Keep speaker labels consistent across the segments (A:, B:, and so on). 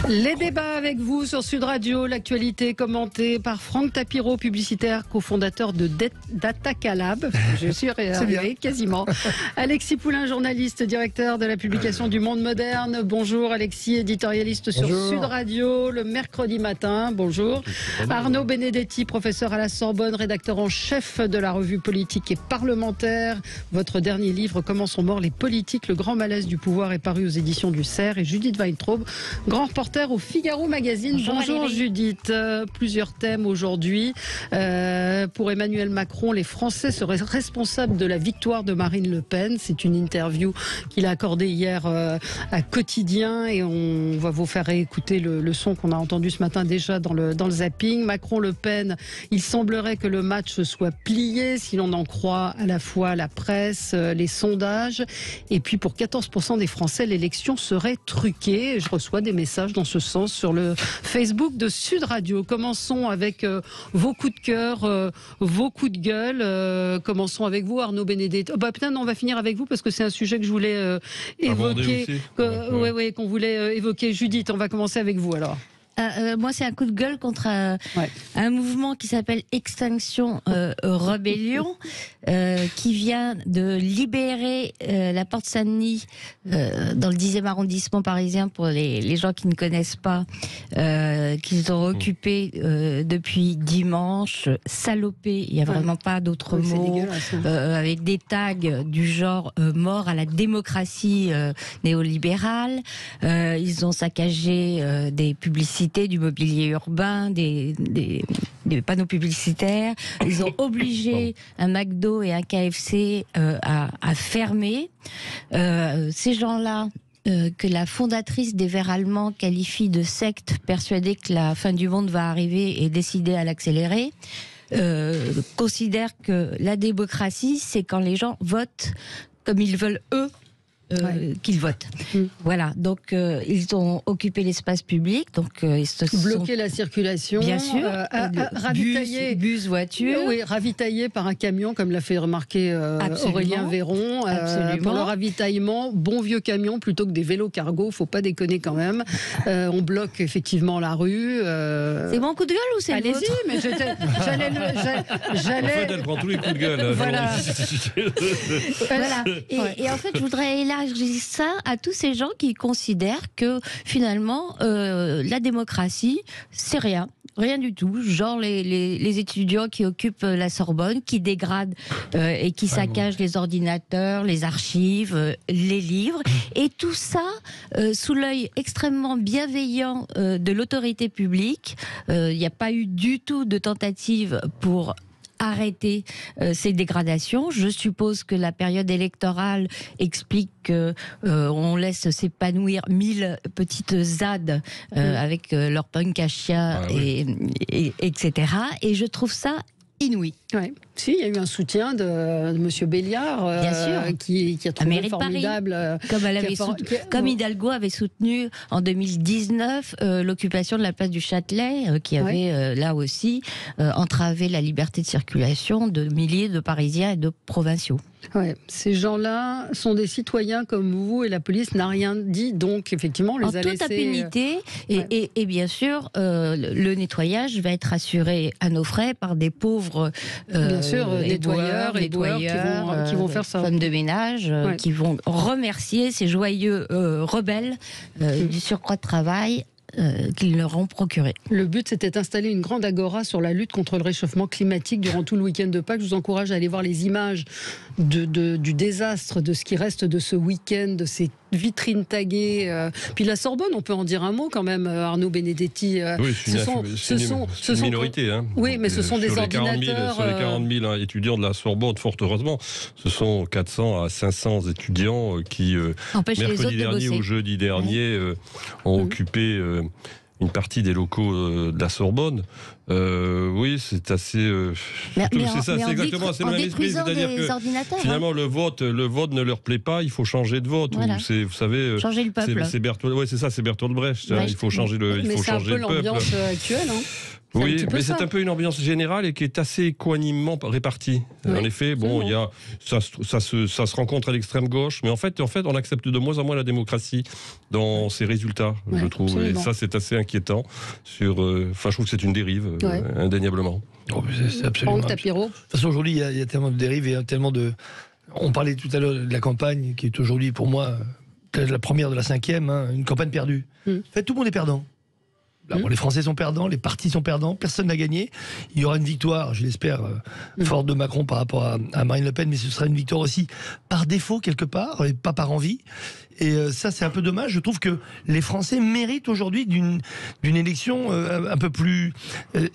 A: Les débats avec vous sur Sud Radio, l'actualité commentée par Franck Tapiro, publicitaire, cofondateur de Datacalab. Je suis arrivé quasiment. Alexis Poulain, journaliste, directeur de la publication du Monde Moderne. Bonjour Alexis, éditorialiste sur Sud Radio le mercredi matin. Bonjour. Arnaud Benedetti, professeur à la Sorbonne, rédacteur en chef de la revue politique et parlementaire. Votre dernier livre, Comment sont morts les politiques, le grand malaise du pouvoir, est paru aux éditions du Cerf. Et Judith Weintraub, grand reporter au Figaro Magazine. Bonjour Judith. Plusieurs thèmes aujourd'hui. Pour Emmanuel Macron, les Français seraient responsables de la victoire de Marine Le Pen. C'est une interview qu'il a accordée hier à Quotidien et on va vous faire écouter le son qu'on a entendu ce matin déjà dans le zapping. Macron-Le Pen, il semblerait que le match soit plié si l'on en croit à la fois la presse, les sondages. Et puis pour 14% des Français, l'élection serait truquée. Je reçois des messages dans ce sens sur le Facebook de Sud Radio. Commençons avec vos coups de cœur, vos coups de gueule. Commençons avec vous, Arnaud Benedetti. Non, on va finir avec vous parce que c'est un sujet que je voulais évoquer. Qu'on voulait évoquer. Judith, on va commencer avec vous alors.
B: Moi, c'est un coup de gueule contre un mouvement qui s'appelle Extinction Rebellion, qui vient de libérer la Porte Saint-Denis dans le 10e arrondissement parisien, pour les gens qui ne connaissent pas, qu'ils ont occupé depuis dimanche, salopé, il n'y a vraiment pas d'autre mot, avec des tags du genre mort à la démocratie néolibérale. Ils ont saccagé des publicités, du mobilier urbain, des panneaux publicitaires. Ils ont obligé un McDo et un KFC à fermer. Ces gens-là, que la fondatrice des Verts allemands qualifie de secte, persuadée que la fin du monde va arriver et décidée à l'accélérer, considèrent que la démocratie, c'est quand les gens votent comme ils veulent eux qu'ils votent. Voilà, donc ils ont occupé l'espace public, donc ils se
A: bloqué la circulation, bien sûr, ravitaillé
B: bus, voitures,
A: ravitaillé par un camion, comme l'a fait remarquer Aurélien Véron, pour le ravitaillement, bon vieux camion plutôt que des vélos cargo, faut pas déconner quand même. On bloque effectivement la rue.
B: C'est mon coup de gueule ou c'est le vôtre ?
A: Allez-y, mais j'allais.
C: En fait, elle prend tous les coups de gueule.
A: Voilà.
B: Et en fait, je voudrais élargir ça à tous ces gens qui considèrent que finalement la démocratie c'est rien du tout, genre les étudiants qui occupent la Sorbonne, qui dégradent et qui saccagent les ordinateurs, les archives, les livres, et tout ça sous l'œil extrêmement bienveillant de l'autorité publique. Il n'y a pas eu du tout de tentative pour arrêter ces dégradations. Je suppose que la période électorale explique qu'on laisse s'épanouir 1000 petites ZAD avec leur punk à chien, etc. Et je trouve ça inouï.
A: Ouais. Si, il y a eu un soutien de Monsieur Béliard, qui a trouvé formidable.
B: Comme Hidalgo avait soutenu en 2019 l'occupation de la place du Châtelet, qui avait là aussi entravé la liberté de circulation de milliers de Parisiens et de provinciaux.
A: Ouais, ces gens-là sont des citoyens comme vous et la police n'a rien dit, donc effectivement on les a laissés...
B: En toute impunité, et bien sûr le nettoyage va être assuré à nos frais par des pauvres
A: nettoyeurs qui vont faire ça.
B: Femmes de ménage qui vont remercier ces joyeux rebelles du surcroît de travail qu'ils leur ont procuré.
A: Le but, c'était d'installer une grande agora sur la lutte contre le réchauffement climatique durant tout le week-end de Pâques. Je vous encourage à aller voir les images du désastre, de ce qui reste de ce week-end, de ces vitrines taguées. Puis la Sorbonne, on peut en dire un mot quand même, Arnaud Benedetti.
C: Oui, c'est une minorité. Hein.
A: Oui, mais ce sont des ordinateurs...
C: Sur les 40 000 étudiants de la Sorbonne, fort heureusement, ce sont 400 à 500 étudiants qui, mercredi dernier ou jeudi dernier, ont occupé une partie des locaux de la Sorbonne. Oui, c'est assez... c'est exactement le même esprit. C'est-à-dire que finalement, le vote ne leur plaît pas, il faut changer de vote.
B: Voilà.
C: Vous savez,
B: changer le peuple.
C: C'est Bertolt Brecht. Il faut changer le peuple.
A: Mais c'est un peu l'ambiance actuelle.
C: Oui, mais c'est un peu une ambiance générale et qui est assez équanimement répartie. Oui, en effet, bon, ça se rencontre à l'extrême gauche, mais en fait, on accepte de moins en moins la démocratie dans ses résultats, je trouve. Absolument. Et ça, c'est assez inquiétant. Je trouve que c'est une dérive, indéniablement.
D: Oh, c'est absolument. De toute façon, aujourd'hui, il y a tellement de dérives et tellement de. On parlait tout à l'heure de la campagne, qui est aujourd'hui, pour moi, la première de la 5e, une campagne perdue. En fait, tout le monde est perdant. Bon, les Français sont perdants, les partis sont perdants, personne n'a gagné. Il y aura une victoire, je l'espère, forte de Macron par rapport à Marine Le Pen, mais ce sera une victoire aussi par défaut quelque part, et pas par envie. Et ça, c'est un peu dommage. Je trouve que les Français méritent aujourd'hui d'une élection un peu plus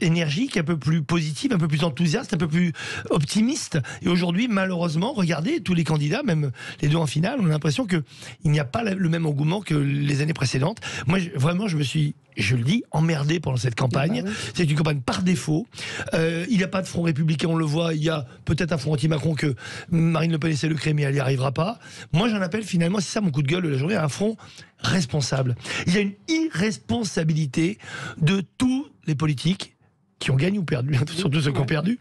D: énergique, un peu plus positive, un peu plus enthousiaste, un peu plus optimiste. Et aujourd'hui, malheureusement, regardez, tous les candidats, même les deux en finale, on a l'impression qu'il n'y a pas le même engouement que les années précédentes. Moi, vraiment, je le dis, emmerdé pendant cette campagne. C'est une campagne par défaut. Il n'y a pas de front républicain, on le voit. Il y a peut-être un front anti-Macron que Marine Le Pen essaie de créer, mais elle n'y arrivera pas. Moi, j'en appelle finalement, c'est ça mon coup de gueule de la journée, à un front responsable. Il y a une irresponsabilité de tous les politiques qui ont gagné ou perdu, surtout ceux qui ont perdu.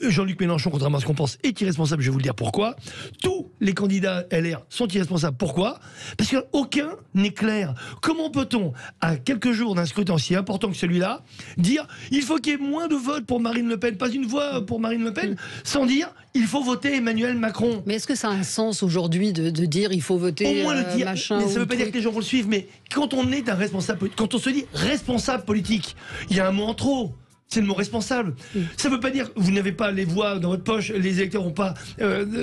D: Jean-Luc Mélenchon, contrairement à ce qu'on pense, est irresponsable, je vais vous le dire pourquoi. Tous les candidats LR sont irresponsables. Pourquoi ? Parce qu'aucun n'est clair. Comment peut-on, à quelques jours d'un scrutin aussi important que celui-là, dire il faut qu'il y ait moins de votes pour Marine Le Pen, pas une voix pour Marine Le Pen, sans dire il faut voter Emmanuel Macron.
A: Mais est-ce que ça a un sens aujourd'hui de dire il faut voter
D: au moins le dire,
A: machin?
D: Mais ça ne veut pas dire que les gens vont le suivre, mais quand on est un responsable, quand on se dit responsable politique, il y a un mot en trop. C'est le mot responsable. Ça ne veut pas dire que vous n'avez pas les voix dans votre poche, les électeurs vont pas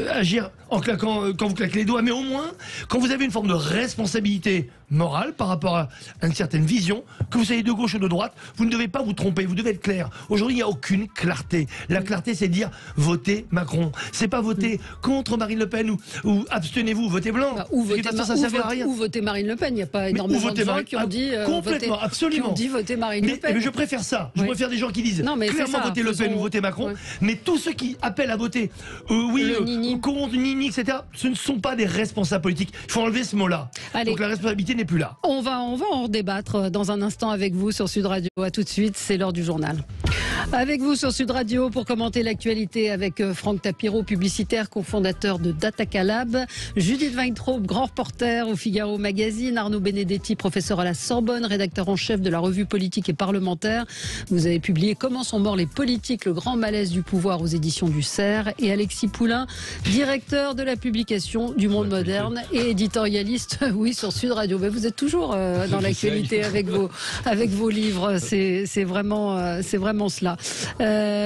D: agir en claquant quand vous claquez les doigts, mais au moins, quand vous avez une forme de responsabilité morale par rapport à une certaine vision, que vous soyez de gauche ou de droite, vous ne devez pas vous tromper, vous devez être clair. Aujourd'hui, il n'y a aucune clarté. La clarté, c'est dire votez Macron. C'est pas voter contre Marine Le Pen ou abstenez-vous, votez blanc.
A: Ou votez Marine Le Pen. Il n'y a pas énormément de gens qui ont dit
D: complètement, absolument.
A: Qui ont dit voter Marine Le Pen.
D: Mais je préfère ça. Je préfère des gens qui disent clairement voter Le Pen ou voter Macron, mais tous ceux qui appellent à voter contre, Nini, etc., ce ne sont pas des responsables politiques. Il faut enlever ce mot-là. Donc la responsabilité n'est plus là.
A: On va en débattre dans un instant avec vous sur Sud Radio. À tout de suite, c'est l'heure du journal. Avec vous sur Sud Radio pour commenter l'actualité avec Franck Tapiro, publicitaire, cofondateur de Datacalab, Judith Weintraub, grand reporter au Figaro Magazine, Arnaud Benedetti, professeur à la Sorbonne, rédacteur en chef de la revue politique et parlementaire. Vous avez publié Comment sont morts les politiques, le grand malaise du pouvoir aux éditions du CERF, et Alexis Poulain, directeur de la publication du Monde Moderne et éditorialiste, sur Sud Radio. Mais vous êtes toujours dans l'actualité avec vos livres. C'est vraiment cela.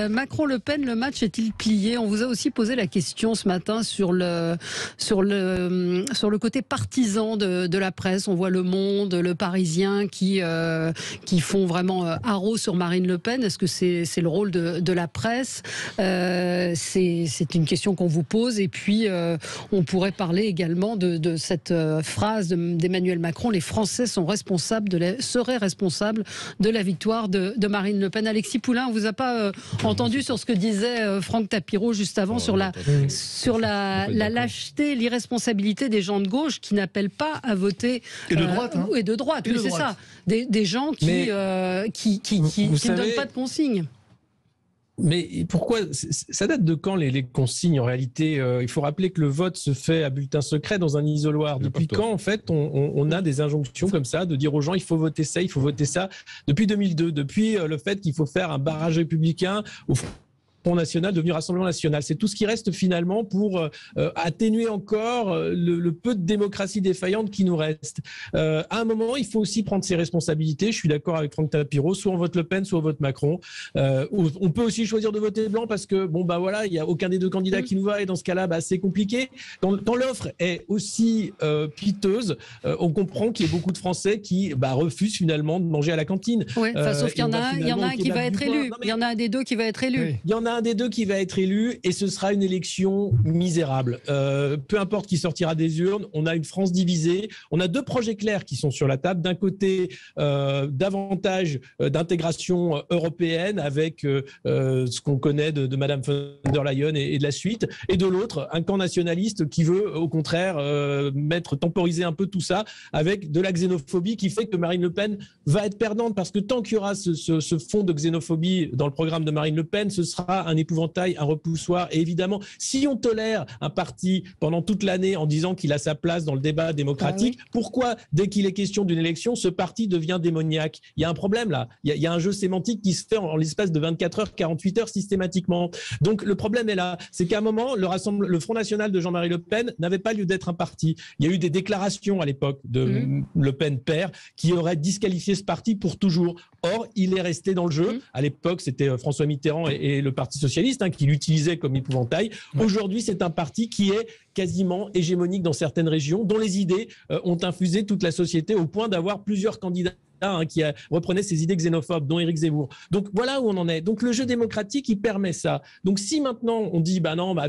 A: Macron-Le Pen, le match est-il plié? On vous a aussi posé la question ce matin sur le côté partisan de la presse. On voit Le Monde, Le Parisien qui font vraiment haro sur Marine Le Pen. Est-ce que c'est le rôle de la presse? C'est une question qu'on vous pose. Et puis on pourrait parler également de cette phrase d'Emmanuel Macron: les Français seraient responsables de la victoire de Marine Le Pen. Alexis Poulain, on vous a pas entendu sur ce que disait Franck Tapiro juste avant sur la lâcheté, l'irresponsabilité des gens de gauche qui n'appellent pas à voter
D: et de droite.
A: Et de droite, oui, c'est ça. Des gens qui ne donnent pas de consignes.
E: Mais pourquoi? Ça date de quand les consignes en réalité? Il faut rappeler que le vote se fait à bulletin secret dans un isoloir. Depuis quand en fait on a des injonctions comme ça de dire aux gens il faut voter ça, il faut voter ça? Depuis 2002, depuis le fait qu'il faut faire un barrage républicain au Front National devenu Rassemblement National. C'est tout ce qui reste finalement pour atténuer encore le peu de démocratie défaillante qui nous reste. À un moment, il faut aussi prendre ses responsabilités. Je suis d'accord avec Franck Tapiro. Soit on vote Le Pen, soit on vote Macron. On peut aussi choisir de voter blanc parce que il n'y a aucun des deux candidats qui nous va et dans ce cas-là, c'est compliqué. Quand l'offre est aussi piteuse, on comprend qu'il y a beaucoup de Français qui refusent finalement de manger à la cantine.
A: Oui, sauf qu'il y en a un qui va être élu. Il y en a un des deux qui va être élu.
E: Il y en a a un des deux qui va être élu et ce sera une élection misérable. Peu importe qui sortira des urnes, on a une France divisée. On a deux projets clairs qui sont sur la table. D'un côté, davantage d'intégration européenne avec ce qu'on connaît de Madame von der Leyen et de la suite. Et de l'autre, un camp nationaliste qui veut, au contraire, temporiser un peu tout ça avec de la xénophobie qui fait que Marine Le Pen va être perdante parce que tant qu'il y aura ce fond de xénophobie dans le programme de Marine Le Pen, ce sera un épouvantail, un repoussoir. Et évidemment, si on tolère un parti pendant toute l'année en disant qu'il a sa place dans le débat démocratique, pourquoi, dès qu'il est question d'une élection, ce parti devient démoniaque? Il y a un problème là. Il y a un jeu sémantique qui se fait en l'espace de 24 heures, 48 heures systématiquement. Donc le problème est là. C'est qu'à un moment, le Front National de Jean-Marie Le Pen n'avait pas lieu d'être un parti. Il y a eu des déclarations à l'époque de Le Pen père qui auraient disqualifié ce parti pour toujours. Or, il est resté dans le jeu. À l'époque, c'était François Mitterrand et le Parti socialiste qui l'utilisaient comme épouvantail. Aujourd'hui, c'est un parti qui est quasiment hégémonique dans certaines régions, dont les idées ont infusé toute la société au point d'avoir plusieurs candidats qui reprenait ses idées xénophobes, dont Éric Zemmour. Donc voilà où on en est. Donc le jeu démocratique, il permet ça. Donc si maintenant on dit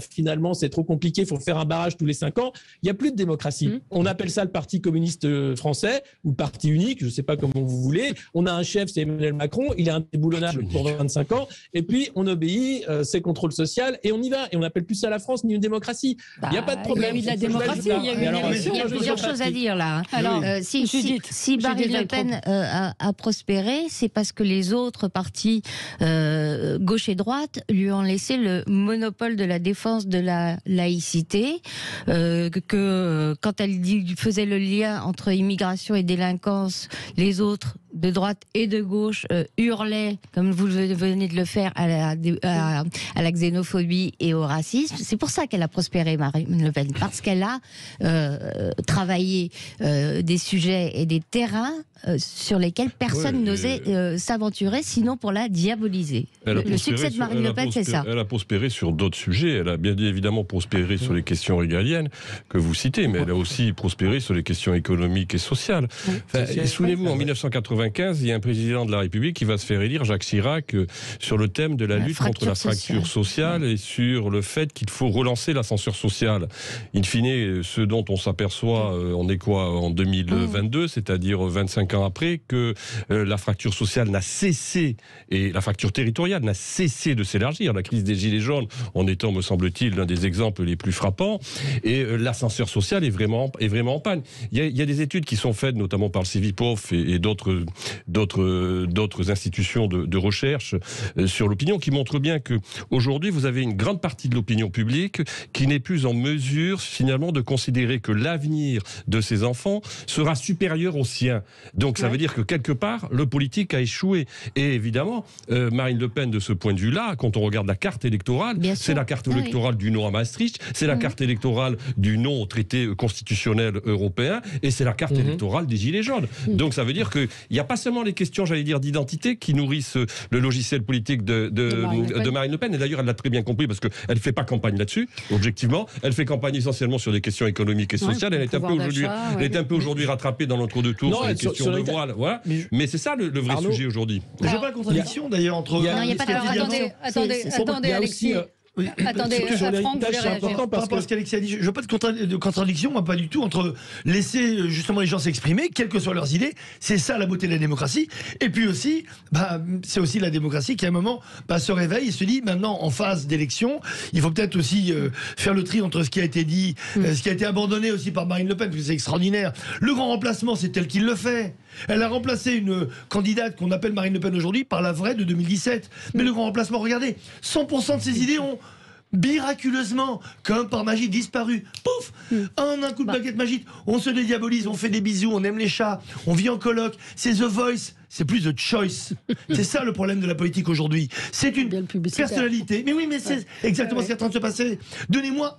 E: finalement c'est trop compliqué, il faut faire un barrage tous les 5 ans, il n'y a plus de démocratie. On appelle ça le Parti communiste français ou Parti unique, je ne sais pas comment vous voulez. On a un chef, c'est Emmanuel Macron, il est indéboulonnable pour 25 ans, et puis on obéit, c'est contrôle social, et on y va. Et on n'appelle plus ça la France ni une démocratie. Il n'y a pas de problème.
A: Il y a eu de la démocratie, il y a eu une élection.
B: Il y a plusieurs choses à dire là. Alors, si Marine Le Pen a prospéré, c'est parce que les autres partis gauche et droite lui ont laissé le monopole de la défense de la laïcité, que quand elle faisait le lien entre immigration et délinquance, les autres de droite et de gauche hurlaient, comme vous venez de le faire, à la xénophobie et au racisme. C'est pour ça qu'elle a prospéré, Marine Le Pen, parce qu'elle a travaillé des sujets et des terrains sur lesquels personne n'osait s'aventurer, sinon pour la diaboliser. Le succès de Marine Le Pen, c'est ça.
C: Elle a prospéré sur d'autres sujets. Elle a bien évidemment prospéré sur les questions régaliennes que vous citez, mais elle a aussi prospéré sur les questions économiques et sociales. Souvenez-vous, en 1995, il y a un président de la République qui va se faire élire, Jacques Chirac, sur le thème de la lutte contre la fracture sociale et sur le fait qu'il faut relancer l'ascenseur social. In fine, ce dont on s'aperçoit, on est quoi, en 2022, c'est-à-dire 25 ans après, que la fracture sociale n'a cessé, et la fracture territoriale n'a cessé de s'élargir. La crise des Gilets jaunes en étant, me semble-t-il, l'un des exemples les plus frappants, et l'ascenseur social est vraiment en panne. Il y a des études qui sont faites, notamment par le Cevipof et d'autres institutions de recherche sur l'opinion, qui montrent bien qu'aujourd'hui, vous avez une grande partie de l'opinion publique qui n'est plus en mesure, finalement, de considérer que l'avenir de ses enfants sera supérieur au sien. Donc ça veut dire que quelque part, le politique a échoué. Et évidemment, Marine Le Pen, de ce point de vue-là, quand on regarde la carte électorale, c'est la carte électorale du non à Maastricht, c'est la carte électorale du non au traité constitutionnel européen, et c'est la carte électorale des Gilets jaunes. Donc ça veut dire qu'il n'y a pas seulement les questions, j'allais dire, d'identité qui nourrissent le logiciel politique de Marine Le Pen. Et d'ailleurs, elle l'a très bien compris, parce qu'elle ne fait pas campagne là-dessus, objectivement. Elle fait campagne essentiellement sur des questions économiques et sociales. Elle est un peu aujourd'hui rattrapée dans l'entre-deux-tours sur les questions de voile. Voilà. Mais c'est ça le vrai sujet aujourd'hui.
D: Je n'ai pas de contradiction d'ailleurs entre...
A: Non, il n'y a pas de... Attendez, Alexis. Attendez, Franck,
D: c'est important par rapport à ce qu'Alexis a dit. Je ne veux pas de contradiction, moi, pas du tout, entre laisser justement les gens s'exprimer, quelles que soient leurs idées. C'est ça la beauté de la démocratie. Et puis aussi, c'est aussi la démocratie qui à un moment se réveille et se dit maintenant en phase d'élection, il faut peut-être aussi faire le tri entre ce qui a été dit, ce qui a été abandonné aussi par Marine Le Pen, parce que c'est extraordinaire. Le grand remplacement, c'est elle qui le fait. Elle a remplacé une candidate qu'on appelle Marine Le Pen aujourd'hui par la vraie de 2017. Mais le grand remplacement, regardez, 100% de ses idées ont miraculeusement, comme par magie, disparu. Pouf, en un coup de baguette magique, on se dédiabolise, on fait des bisous, on aime les chats, on vit en coloc. C'est The Voice, c'est plus The Choice. C'est ça le problème de la politique aujourd'hui. C'est une personnalité. Mais oui, mais c'est exactement ce qui est en train de se passer. Donnez-moi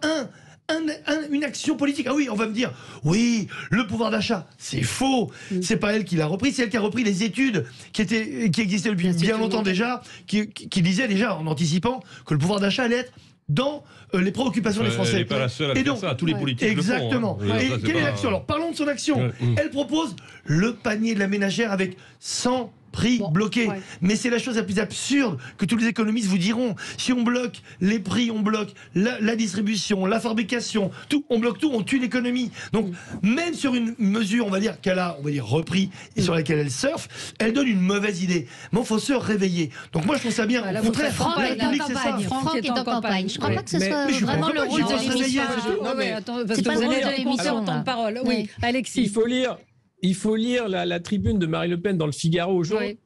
D: une action politique. Ah oui, on va me dire, oui, le pouvoir d'achat, c'est faux. C'est pas elle qui l'a repris, c'est elle qui a repris les études qui existaient depuis bien longtemps déjà, qui disaient déjà en anticipant que le pouvoir d'achat allait être dans les préoccupations des Français.
C: Elle n'est pas la seule à faire ça, tous les politiques
D: exactement.
C: le font.
D: Et quelle est l'action? Alors parlons de son action. Elle propose le panier de la ménagère avec 100 prix bloqués. Ouais. Mais c'est la chose la plus absurde que tous les économistes vous diront. Si on bloque les prix, on bloque la distribution, la fabrication, tout, on bloque tout, on tue l'économie. Donc, même sur une mesure, on va dire, qu'elle a, repris et sur laquelle elle surfe, elle donne une mauvaise idée. Mais il faut se réveiller. Donc moi, je trouve ça bien. Au contraire,
B: Franck est en campagne. Je ne crois pas que ce soit vraiment le rôle de l'émission.
A: C'est pas le rôle de l'émission. Temps de parole. Oui, Alexis.
E: Il faut lire la tribune de Marine Le Pen dans le Figaro aujourd'hui.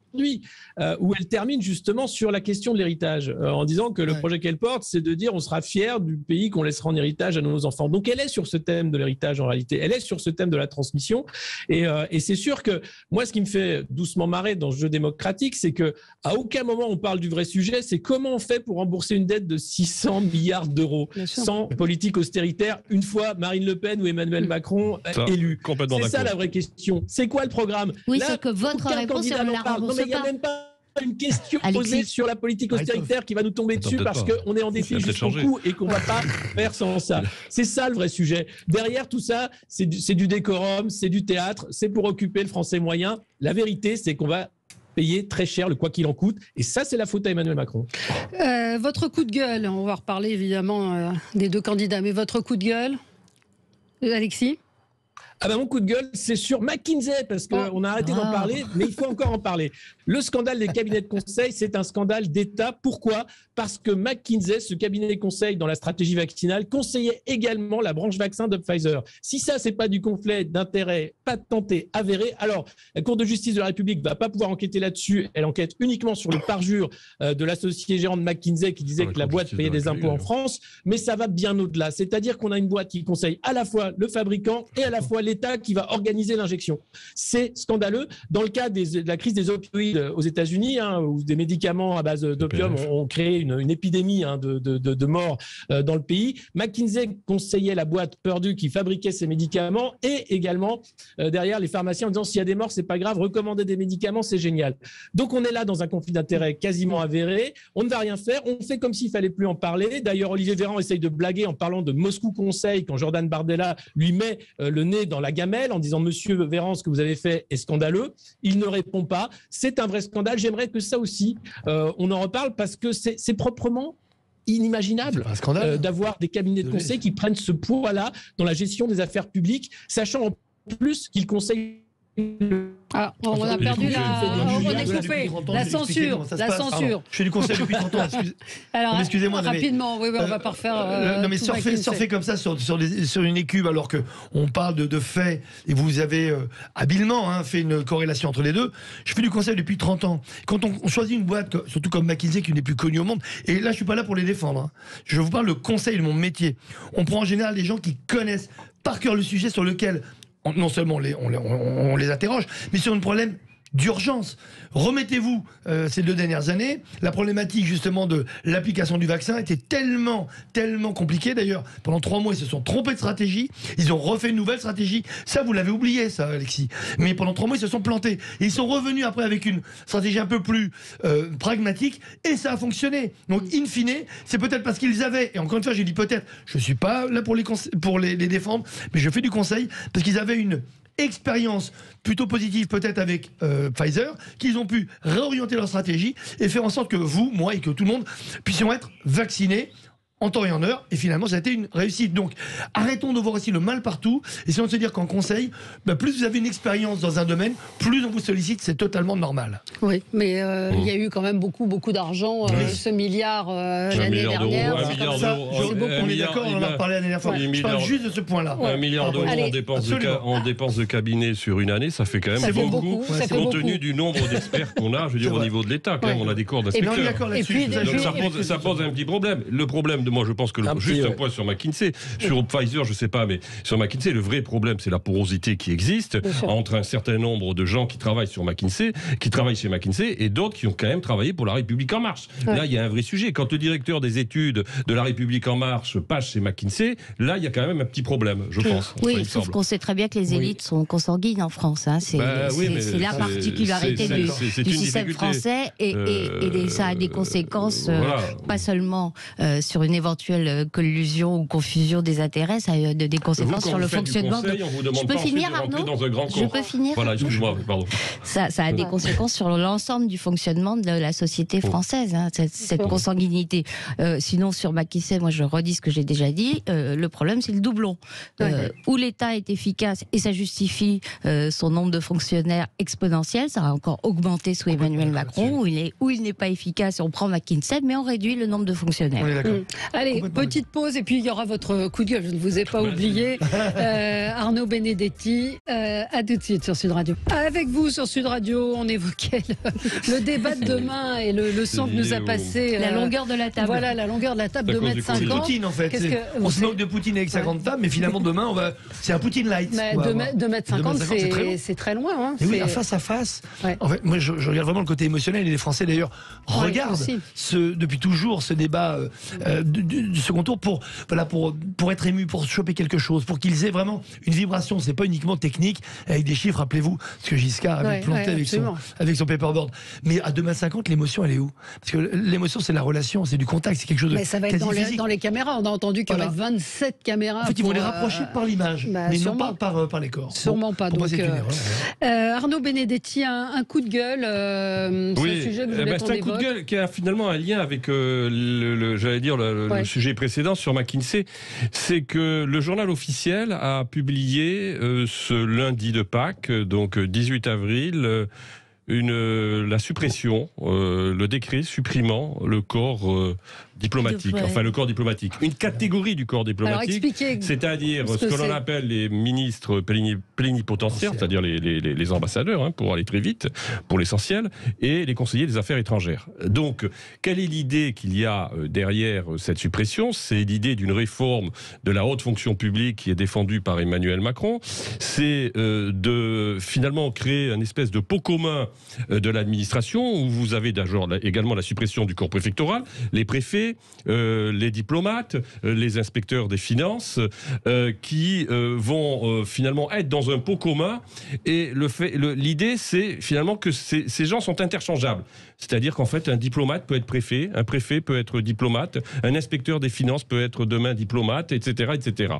E: Où elle termine justement sur la question de l'héritage, en disant que le projet qu'elle porte, c'est de dire on sera fier du pays qu'on laissera en héritage à nos enfants. Donc elle est sur ce thème de l'héritage en réalité, elle est sur ce thème de la transmission, et c'est sûr que moi ce qui me fait doucement marrer dans ce jeu démocratique, c'est que à aucun moment on parle du vrai sujet, c'est comment on fait pour rembourser une dette de 600 milliards d'euros sans politique austéritaire une fois Marine Le Pen ou Emmanuel Macron élus. C'est ça la vraie question. C'est quoi le programme?
B: Oui, c'est que votre réponse est la rembourse.
E: Il n'y a même pas une question posée sur la politique austéritaire qui va nous tomber dessus parce qu'on est en défi jusqu'au cou et qu'on ne va pas faire sans ça. C'est ça le vrai sujet. Derrière tout ça, c'est du décorum, c'est du théâtre, c'est pour occuper le français moyen. La vérité, c'est qu'on va payer très cher le quoi qu'il en coûte. Et ça, c'est la faute à Emmanuel Macron.
A: Votre coup de gueule, on va reparler évidemment des deux candidats, mais votre coup de gueule, Alexis ?
E: Mon coup de gueule, c'est sur McKinsey, parce qu'on a arrêté d'en parler, mais il faut encore en parler. Le scandale des cabinets de conseil, c'est un scandale d'État. Pourquoi ? Parce que McKinsey, ce cabinet de conseil dans la stratégie vaccinale, conseillait également la branche vaccin de Pfizer. Si ça, c'est pas du conflit d'intérêts patenté, avéré, alors la Cour de justice de la République va pas pouvoir enquêter là-dessus. Elle enquête uniquement sur le parjure de l'associé gérant de McKinsey qui disait que la boîte payait des impôts en France, mais ça va bien au-delà. C'est-à-dire qu'on a une boîte qui conseille à la fois le fabricant et à la fois l'État qui va organiser l'injection. C'est scandaleux. Dans le cas de la crise des opioïdes aux États-Unis, où des médicaments à base d'opium ont créé une épidémie de morts dans le pays, McKinsey conseillait la boîte Purdue qui fabriquait ces médicaments et également derrière les pharmaciens en disant s'il y a des morts, c'est pas grave, recommander des médicaments, c'est génial. Donc on est là dans un conflit d'intérêts quasiment avéré. On ne va rien faire. On fait comme s'il fallait plus en parler. D'ailleurs, Olivier Véran essaye de blaguer en parlant de Moscou Conseil quand Jordan Bardella lui met le nez dans la gamelle en disant « Monsieur Véran, ce que vous avez fait est scandaleux ». Il ne répond pas. C'est un vrai scandale. J'aimerais que ça aussi, on en reparle parce que c'est proprement inimaginable d'avoir des cabinets de conseil qui prennent ce poids-là dans la gestion des affaires publiques, sachant en plus qu'ils conseillent...
A: on a perdu on est coupé. La censure.
D: Je fais du conseil depuis 30 ans.
A: Alors, excusez-moi. Rapidement, on va pas refaire.
D: Non, mais surfer comme ça sur une écume alors qu'on parle de faits et vous avez habilement fait une corrélation entre les deux. Je fais du conseil depuis 30 ans. Quand on choisit une boîte, surtout comme McKinsey, qui n'est plus connue au monde, et là, je suis pas là pour les défendre. Je vous parle de conseil de mon métier. On prend en général des gens qui connaissent par cœur le sujet sur lequel non seulement on les interroge, mais sur un problème d'urgence. Remettez-vous ces 2 dernières années, la problématique justement de l'application du vaccin était tellement compliquée. D'ailleurs, pendant 3 mois, ils se sont trompés de stratégie. Ils ont refait une nouvelle stratégie. Ça, vous l'avez oublié, ça, Alexis. Mais pendant 3 mois, ils se sont plantés. Et ils sont revenus après avec une stratégie un peu plus pragmatique, et ça a fonctionné. Donc, in fine, c'est peut-être parce qu'ils avaient, et encore une fois, j'ai dit peut-être, je ne suis pas là pour les défendre, mais je fais du conseil, parce qu'ils avaient une expérience plutôt positive peut-être avec Pfizer, qu'ils ont pu réorienter leur stratégie et faire en sorte que vous, moi et que tout le monde puissions être vaccinés en temps et en heure, et finalement ça a été une réussite. Donc arrêtons de voir aussi le mal partout, essayons de se dire qu'en conseil, plus vous avez une expérience dans un domaine, plus on vous sollicite, c'est totalement normal.
A: Oui, mais il y a eu quand même beaucoup d'argent, ce milliard l'année dernière.
D: On est d'accord, on en a parlé la dernière fois. Je parle juste de ce point-là.
C: 1 milliard d'euros en dépenses de cabinet sur une année, ça fait quand même beaucoup, compte tenu du nombre d'experts qu'on a, je veux dire, au niveau de l'État, quand même, on a des corps d'inspecteurs. Donc ça pose un petit problème. Le problème, moi je pense que juste un point sur McKinsey, sur Pfizer je sais pas, mais sur McKinsey le vrai problème c'est la porosité qui existe entre un certain nombre de gens qui travaillent sur McKinsey, qui travaillent chez McKinsey, et d'autres qui ont quand même travaillé pour la République en marche. Là il y a un vrai sujet. Quand le directeur des études de la République en marche passe chez McKinsey, là il y a quand même un petit problème, je pense.
B: Oui, sauf qu'on sait très bien que les élites sont consanguines en France. C'est la particularité du système français, et ça a des conséquences pas seulement sur une éventuelle collusion ou confusion des intérêts, ça a des conséquences sur le fonctionnement.
C: Je peux finir, Arnaud ?
B: Je peux finir.
C: Voilà, excuse-moi, pardon.
B: Ça a des conséquences sur l'ensemble du fonctionnement de la société française, hein, cette consanguinité. Sinon, sur McKinsey, moi je redis ce que j'ai déjà dit, le problème c'est le doublon. Où l'État est efficace et ça justifie son nombre de fonctionnaires exponentiel, ça a encore augmenté sous Emmanuel Macron, où il n'est pas efficace, on prend McKinsey, mais on réduit le nombre de fonctionnaires.
A: Allez, petite pause et puis il y aura votre coup de gueule, je ne vous ai pas oublié. Arnaud Benedetti, à tout de suite sur Sud Radio. Avec vous sur Sud Radio, on évoquait le débat de demain et le son que nous a passé.
B: La longueur de la table.
A: Voilà, la longueur de la table, 2,50 m.
D: C'est Poutine en fait. On se moque de Poutine avec 50 femmes, mais finalement demain, c'est un Poutine light.
A: 2,50 m, c'est très loin. Hein.
D: Oui, face à face. En fait, moi, je regarde vraiment le côté émotionnel et les Français d'ailleurs regardent depuis toujours ce débat du second tour pour être ému, pour choper quelque chose, pour qu'ils aient vraiment une vibration. C'est pas uniquement technique avec des chiffres. Rappelez-vous ce que Giscard avait planté avec son paperboard. Mais à 2,50 m, l'émotion elle est où? Parce que l'émotion c'est la relation, c'est du contact, c'est quelque chose de.
A: Mais ça va être dans les caméras. On a entendu qu'il y aurait 27 caméras.
D: En fait, ils vont les rapprocher par l'image, mais non pas par les corps.
A: Sûrement pas.
D: Pour moi, c'est une erreur.
A: Arnaud Benedetti, un coup de gueule sur le sujet que vous voulez qu'on évoque.
C: C'est un coup de gueule qui a finalement un lien avec le sujet précédent sur McKinsey. C'est que le journal officiel a publié ce lundi de Pâques, donc 18 avril, la suppression, le décret supprimant le corps diplomatique, le corps diplomatique. Une catégorie du corps diplomatique, c'est-à-dire ce que l'on appelle les ministres plénipotentiaires, c'est-à-dire les ambassadeurs, pour aller très vite, pour l'essentiel, et les conseillers des affaires étrangères. Donc, quelle est l'idée qu'il y a derrière cette suppression? C'est l'idée d'une réforme de la haute fonction publique qui est défendue par Emmanuel Macron. C'est de finalement créer une espèce de pot commun de l'administration, où vous avez également la suppression du corps préfectoral, les préfets, les diplomates, les inspecteurs des finances, qui vont finalement être dans un pot commun. Et l'idée, c'est finalement que ces gens sont interchangeables. C'est-à-dire qu'en fait, un diplomate peut être préfet, un préfet peut être diplomate, un inspecteur des finances peut être demain diplomate, etc., etc.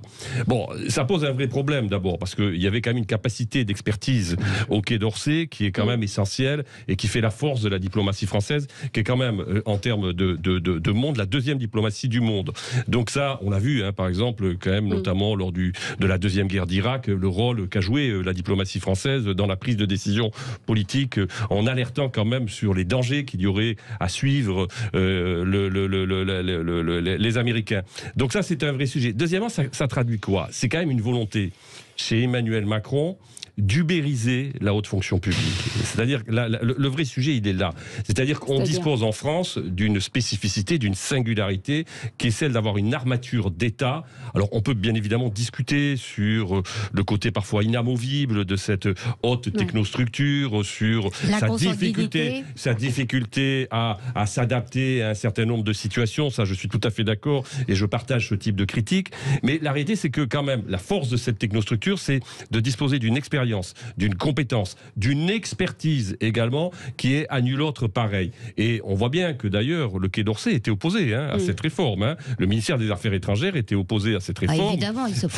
C: Bon, ça pose un vrai problème d'abord, parce qu'il y avait quand même une capacité d'expertise au Quai d'Orsay qui est quand même essentielle et qui fait la force de la diplomatie française, qui est quand même, en termes de monde, la deuxième diplomatie du monde. Donc ça, on l'a vu, par exemple, quand même, notamment lors de la deuxième guerre d'Irak, le rôle qu'a joué la diplomatie française dans la prise de décision politique, en alertant quand même sur les dangers qu'il y aurait à suivre les Américains. Donc ça, c'est un vrai sujet. Deuxièmement, ça traduit quoi? C'est quand même une volonté chez Emmanuel Macron d'ubériser la haute fonction publique. C'est-à-dire que le vrai sujet, il est là. C'est-à-dire qu'on dispose en France d'une spécificité, d'une singularité, qui est celle d'avoir une armature d'État. Alors, on peut bien évidemment discuter sur le côté parfois inamovible de cette haute technostructure, sur sa difficulté à s'adapter à un certain nombre de situations. Ça, je suis tout à fait d'accord et je partage ce type de critique. Mais la réalité, c'est que quand même, la force de cette technostructure, c'est de disposer d'une expérience, d'une compétence, d'une expertise également, qui est à nul autre pareil. Et on voit bien que d'ailleurs, le Quai d'Orsay était opposé à cette réforme. Le ministère des Affaires étrangères était opposé à cette réforme.
B: Évidemment, il se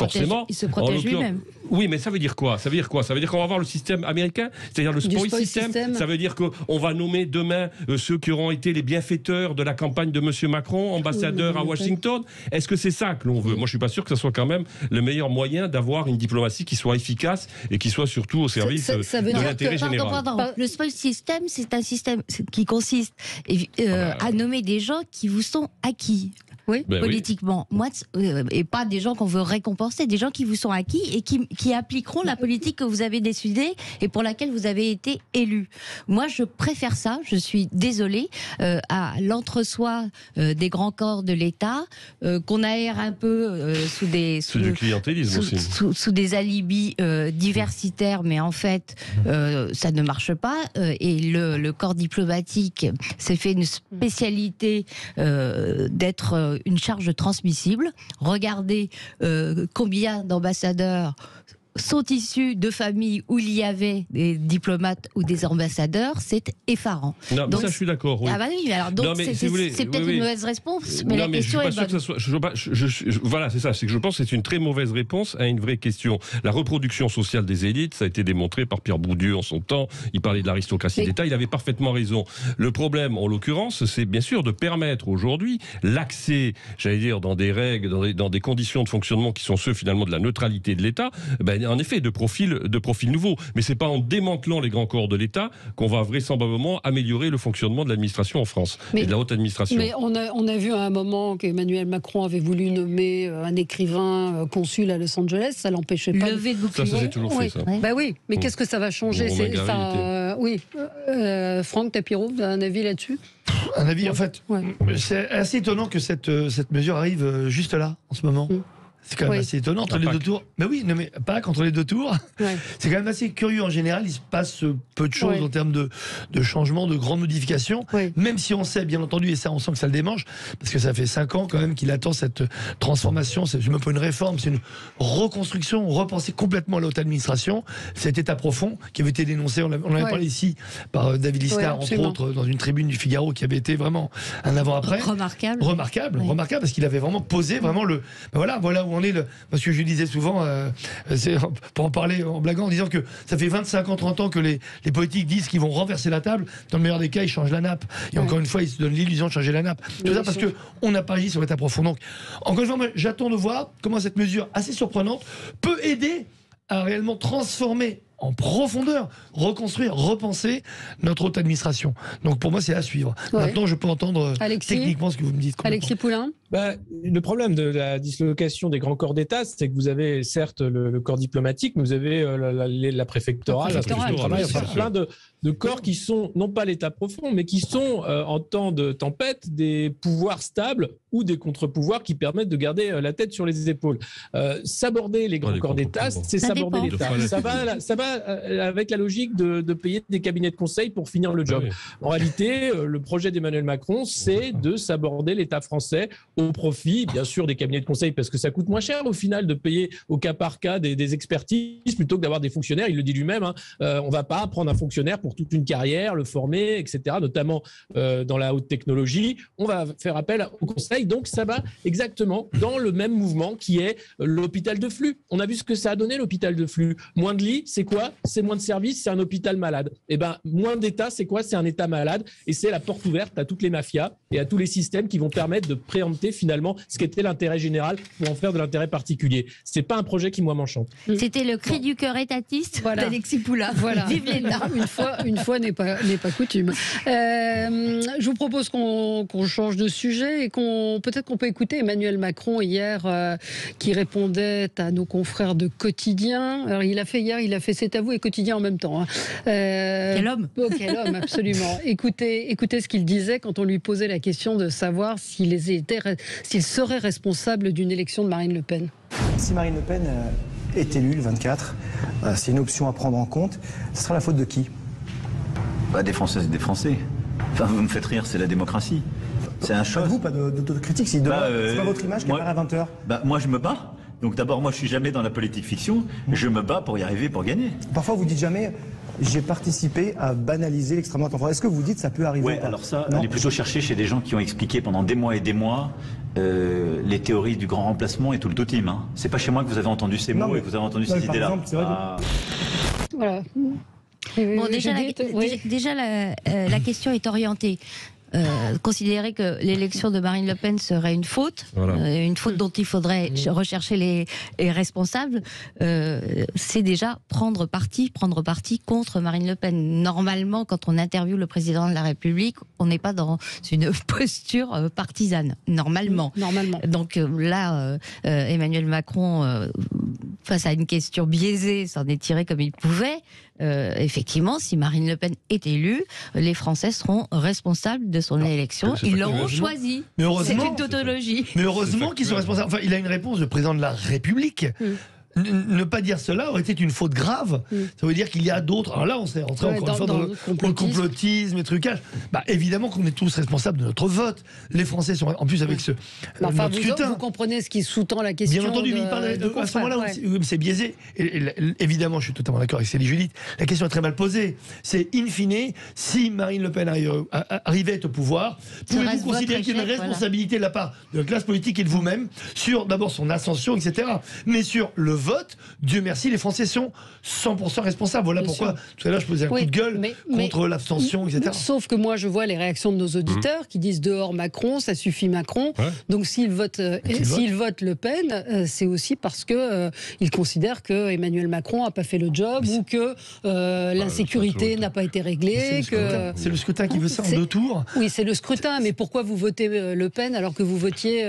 B: protège lui-même.
C: Oui, mais ça veut dire quoi? Ça veut dire qu'on va avoir le système américain, c'est-à-dire le spoil system. Ça veut dire qu'on va nommer demain ceux qui auront été les bienfaiteurs de la campagne de M. Macron, ambassadeur à Washington. Est-ce que c'est ça que l'on veut? Moi, je suis pas sûr que ce soit quand même le meilleur moyen d'avoir une diplomatie qui soit efficace et qui soit surtout au service de l'intérêt général.
B: Le spoil system, c'est un système qui consiste à nommer des gens qui vous sont acquis. Politiquement. Moi, et pas des gens qu'on veut récompenser, des gens qui vous sont acquis et qui appliqueront la politique que vous avez décidée et pour laquelle vous avez été élu. Moi, je préfère ça, je suis désolée, à l'entre-soi des grands corps de l'État, qu'on aère un peu sous du clientélisme aussi. Sous des alibis diversitaires, mais en fait, ça ne marche pas. Et le corps diplomatique s'est fait une spécialité d'être une charge transmissible. Regardez combien d'ambassadeurs sont issus de familles où il y avait des diplomates ou des ambassadeurs, c'est effarant.
C: Non, donc, ça je suis d'accord. Oui.
B: Ah bah oui, alors donc c'est peut-être une mauvaise réponse, mais la question est bonne.
C: Voilà, c'est ça. C'est que je pense que c'est une très mauvaise réponse à une vraie question. La reproduction sociale des élites, ça a été démontré par Pierre Bourdieu en son temps. Il parlait de l'aristocratie d'État. Il avait parfaitement raison. Le problème, en l'occurrence, c'est bien sûr de permettre aujourd'hui l'accès, j'allais dire, dans des règles, dans des conditions de fonctionnement qui sont ceux finalement de la neutralité de l'État. En effet, de profils nouveaux. Mais c'est pas en démantelant les grands corps de l'État qu'on va vraisemblablement améliorer le fonctionnement de l'administration en France et de la haute administration.
A: Mais on a vu à un moment qu'Emmanuel Macron avait voulu nommer un écrivain consul à Los Angeles, ça l'empêchait pas.
B: Levé de bouclier.
C: Ça c'est toujours fait, ça.
A: Bah oui, mais qu'est-ce que ça va changer? Franck Tapiro, vous avez un avis là-dessus?
D: Un avis, en fait. C'est assez étonnant que cette mesure arrive juste là, en ce moment. C'est quand même assez étonnant entre les deux tours. Mais oui, non, mais pas qu'entre les deux tours. C'est quand même assez curieux. En général, il se passe peu de choses en termes de changements, de grandes modifications. Même si on sait, bien entendu, et ça, on sent que ça le démange, parce que ça fait 5 ans quand même qu'il attend cette transformation. C'est même pas une réforme, c'est une reconstruction, repenser complètement à la haute administration. Cet état profond qui avait été dénoncé, on en avait parlé ici par David Lisnard, entre autres, dans une tribune du Figaro, qui avait été vraiment un avant-après. Remarquable, parce qu'il avait vraiment posé vraiment le. Voilà où on est. Parce que je disais souvent, pour en parler en blaguant, en disant que ça fait 25 ans, 30 ans que les politiques disent qu'ils vont renverser la table. Dans le meilleur des cas, ils changent la nappe. Et encore une fois, ils se donnent l'illusion de changer la nappe. Tout ça parce qu'on n'a pas agi sur l'état profond. Donc, encore une fois, moi, j'attends de voir comment cette mesure assez surprenante peut aider à réellement transformer en profondeur, reconstruire, repenser notre haute administration. Donc pour moi, c'est à suivre. Maintenant, je peux entendre techniquement ce que vous me dites.
A: Alexis Poulain.
E: Le problème de la dislocation des grands corps d'État, c'est que vous avez certes le corps diplomatique, mais vous avez la préfectorale, plein de corps qui sont non pas l'État profond, mais qui sont en temps de tempête des pouvoirs stables ou des contre-pouvoirs qui permettent de garder la tête sur les épaules. S'aborder les grands corps d'État, c'est s'aborder l'État. Ça va avec la logique de payer des cabinets de conseil pour finir le job. En réalité, le projet d'Emmanuel Macron, c'est de s'aborder l'État français au profit, bien sûr, des cabinets de conseil, parce que ça coûte moins cher au final de payer au cas par cas des expertises plutôt que d'avoir des fonctionnaires. Il le dit lui-même, on ne va pas prendre un fonctionnaire pour toute une carrière, le former, etc., notamment dans la haute technologie. On va faire appel au conseil. Donc, ça va exactement dans le même mouvement qui est l'hôpital de flux. On a vu ce que ça a donné, l'hôpital de flux. Moins de lits, c'est quoi? C'est moins de services, c'est un hôpital malade. Et moins d'État, c'est quoi? C'est un État malade. Et c'est la porte ouverte à toutes les mafias et à tous les systèmes qui vont permettre de préempter finalement ce qu'était l'intérêt général pour en faire de l'intérêt particulier. C'est pas un projet qui, moi, m'enchante.
B: C'était le cri du cœur étatiste d'Alexis Poulain.
A: Vive l'État. Une fois n'est pas coutume. Je vous propose qu'on change de sujet et peut-être qu'on peut écouter Emmanuel Macron hier qui répondait à nos confrères de Quotidien. Alors il a fait C'est à vous et Quotidien en même temps.
B: Quel homme
A: quel homme, absolument. Écoutez ce qu'il disait quand on lui posait la question de savoir s'il serait responsable d'une élection de Marine Le Pen.
F: Si Marine Le Pen est élue le 24, c'est une option à prendre en compte. Ce sera la faute de qui?
G: Des Françaises et des Français. Enfin, vous me faites rire, c'est la démocratie. C'est un choix.
F: Pas de vous, pas d'autocritique. C'est pas votre image qui apparaît à 20h.
G: Moi, je me bats. Donc d'abord, moi, je suis jamais dans la politique fiction. Je me bats pour y arriver, pour gagner.
F: Parfois, vous dites jamais... J'ai participé à banaliser l'extrême droite en France. Est-ce que vous dites que ça peut arriver?
G: Oui, alors ça, allez plutôt chercher chez des gens qui ont expliqué pendant des mois et des mois les théories du grand remplacement et tout le totem. C'est pas chez moi que vous avez entendu ces mots et que vous avez entendu ces idées-là.
A: Voilà.
B: Bon, déjà la question est orientée. Considérer que l'élection de Marine Le Pen serait une faute, une faute dont il faudrait rechercher les responsables, c'est déjà prendre parti contre Marine Le Pen. Normalement, quand on interviewe le président de la République, on n'est pas dans une posture partisane, normalement. Donc là, Emmanuel Macron, face à une question biaisée, s'en est tiré comme il pouvait. Effectivement, si Marine Le Pen est élue, les Français seront responsables de son élection. Ils l'auront choisi. C'est une tautologie.
D: Mais heureusement qu'ils sont responsables. Enfin, il a une réponse du président de la République. ne pas dire cela aurait été une faute grave. Ça veut dire qu'il y a d'autres. Alors là, on s'est rentré encore une fois dans le complotisme et trucage. Évidemment qu'on est tous responsables de notre vote. Les Français sont en plus avec ce
A: notre scrutin. Vous comprenez ce qui sous-tend la question.
D: Bien entendu, mais il parle à ce moment-là où c'est biaisé. Évidemment, je suis totalement d'accord avec Céline Judith. La question est très mal posée. C'est in fine, si Marine Le Pen arrivait au pouvoir, pouvez-vous considérer qu'il y a une responsabilité de la part de la classe politique et de vous-même sur d'abord son ascension, etc. Mais sur le vote, Dieu merci, les Français sont 100% responsables. Voilà pourquoi tout à l'heure je posais un coup de gueule contre l'abstention, etc.
A: Sauf que moi je vois les réactions de nos auditeurs qui disent dehors Macron, ça suffit Macron. Donc s'ils votent Le Pen, c'est aussi parce que ils considèrent que Emmanuel Macron n'a pas fait le job ou que l'insécurité n'a pas été réglée.
D: C'est le scrutin qui veut ça en 2 tours.
A: Oui, c'est le scrutin, mais pourquoi vous votez Le Pen alors que vous votiez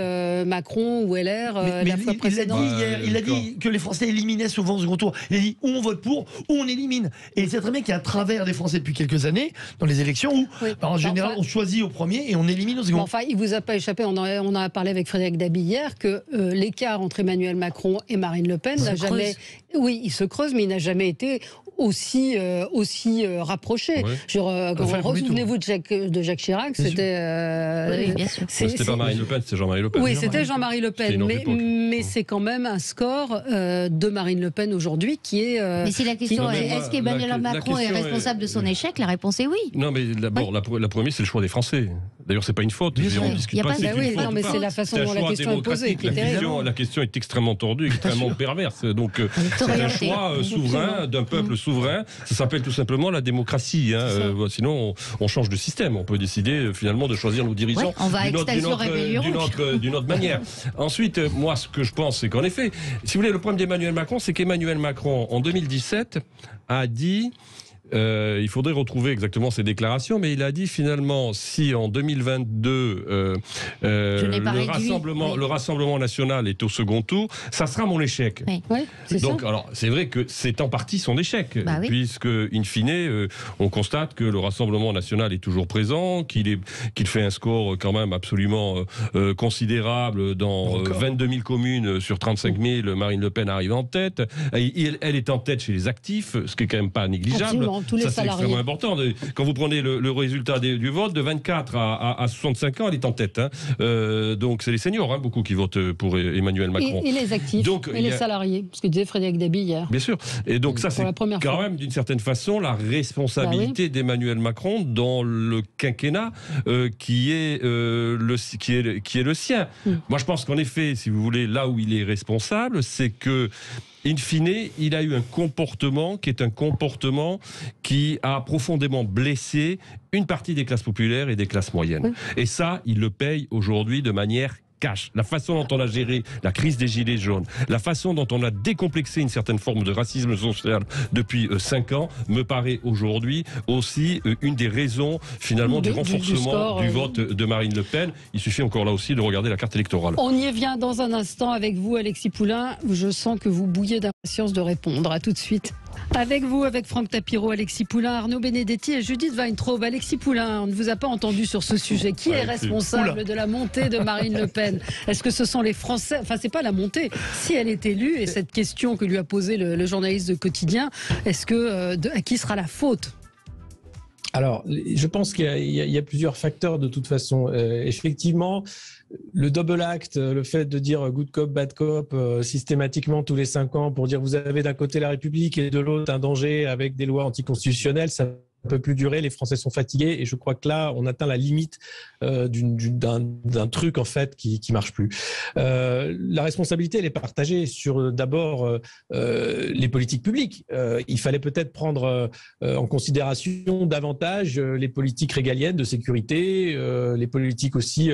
A: Macron ou LR la fois précédente?
D: Il a dit que les Français éliminaient souvent au second tour. Il a dit ou on vote pour ou on élimine. Et c'est très bien qu'il y a un travers des Français depuis quelques années dans les élections où en général on choisit au premier et on élimine au second.
A: Enfin, il vous a pas échappé, on en a parlé avec Frédéric Dabi hier, que l'écart entre Emmanuel Macron et Marine Le Pen n'a jamais... Oui, il se creuse, mais il n'a jamais été aussi rapproché. Souvenez-vous de Jacques Chirac, c'était...
C: c'était pas Marine Le Pen, c'était Jean-Marie Le Pen.
A: Oui, c'était Jean-Marie Le Pen, mais c'est quand même un score de Marine Le Pen aujourd'hui qui est...
B: mais si la question est, est-ce qu'Emmanuel Macron est responsable de son échec? La réponse est oui.
C: Non, mais d'abord, la première, c'est le choix des Français. D'ailleurs, c'est pas une faute. On discute pas.
A: Non, mais c'est la façon dont la question est posée qui est terrible.
C: La question est extrêmement tordue, extrêmement perverse. Donc, c'est un choix souverain d'un peuple souverain. Ça s'appelle tout simplement la démocratie. Sinon, on change de système. On peut décider finalement de choisir nos dirigeants d'une autre manière. Ensuite, moi, ce que je pense, c'est qu'en effet, si vous voulez, le problème d'Emmanuel Macron, c'est qu'Emmanuel Macron, en 2017, a dit... il faudrait retrouver exactement ses déclarations, mais il a dit finalement, si en 2022 le Rassemblement national est au second tour, ça sera mon échec. Donc, alors, c'est vrai que c'est en partie son échec, puisque in fine, on constate que le Rassemblement national est toujours présent, qu'il fait un score quand même absolument considérable dans 22 000 communes sur 35 000. Marine Le Pen arrive en tête. Elle est en tête chez les actifs, ce qui est quand même pas négligeable.
A: Absolument. Tous les
C: ça,
A: salariés.
C: c'est extrêmement important. Quand vous prenez le résultat du vote, de 24 à 65 ans, elle est en tête. Donc, c'est les seniors, beaucoup qui votent pour Emmanuel Macron.
A: Et les actifs, les salariés, ce que disait Frédéric Dabi hier.
C: Bien sûr. Et donc, ça, c'est quand même, d'une certaine façon, la responsabilité d'Emmanuel Macron dans le quinquennat qui est le sien. Moi, je pense qu'en effet, si vous voulez, là où il est responsable, c'est que in fine, il a eu un comportement qui a profondément blessé une partie des classes populaires et des classes moyennes. Et ça, il le paye aujourd'hui de manière cash. La façon dont on a géré la crise des Gilets jaunes, la façon dont on a décomplexé une certaine forme de racisme social depuis 5 ans, me paraît aujourd'hui aussi une des raisons, finalement, du renforcement du vote de Marine Le Pen. Il suffit encore là aussi de regarder la carte électorale.
A: On y vient dans un instant avec vous, Alexis Poulain. Je sens que vous bouillez d'impatience de répondre. À tout de suite. Avec vous, avec Franck Tapiro, Alexis Poulain, Arnaud Benedetti et Judith Weintraub. Alexis Poulain, on ne vous a pas entendu sur ce sujet. Qui est responsable de la montée de Marine Le Pen? Est-ce que ce sont les Français? Enfin, c'est pas la montée. Si elle est élue, et cette question que lui a posée le journaliste de Quotidien, est-ce que à qui sera la faute?
E: Alors, je pense qu'il y a plusieurs facteurs de toute façon. Effectivement, le double act, le fait de dire good cop, bad cop systématiquement tous les 5 ans pour dire vous avez d'un côté la République et de l'autre un danger avec des lois anticonstitutionnelles, ça ne peut plus durer, les Français sont fatigués et je crois que là, on atteint la limite d'un truc en fait qui marche plus. La responsabilité, elle est partagée sur d'abord les politiques publiques. Il fallait peut-être prendre en considération davantage les politiques régaliennes de sécurité, les politiques aussi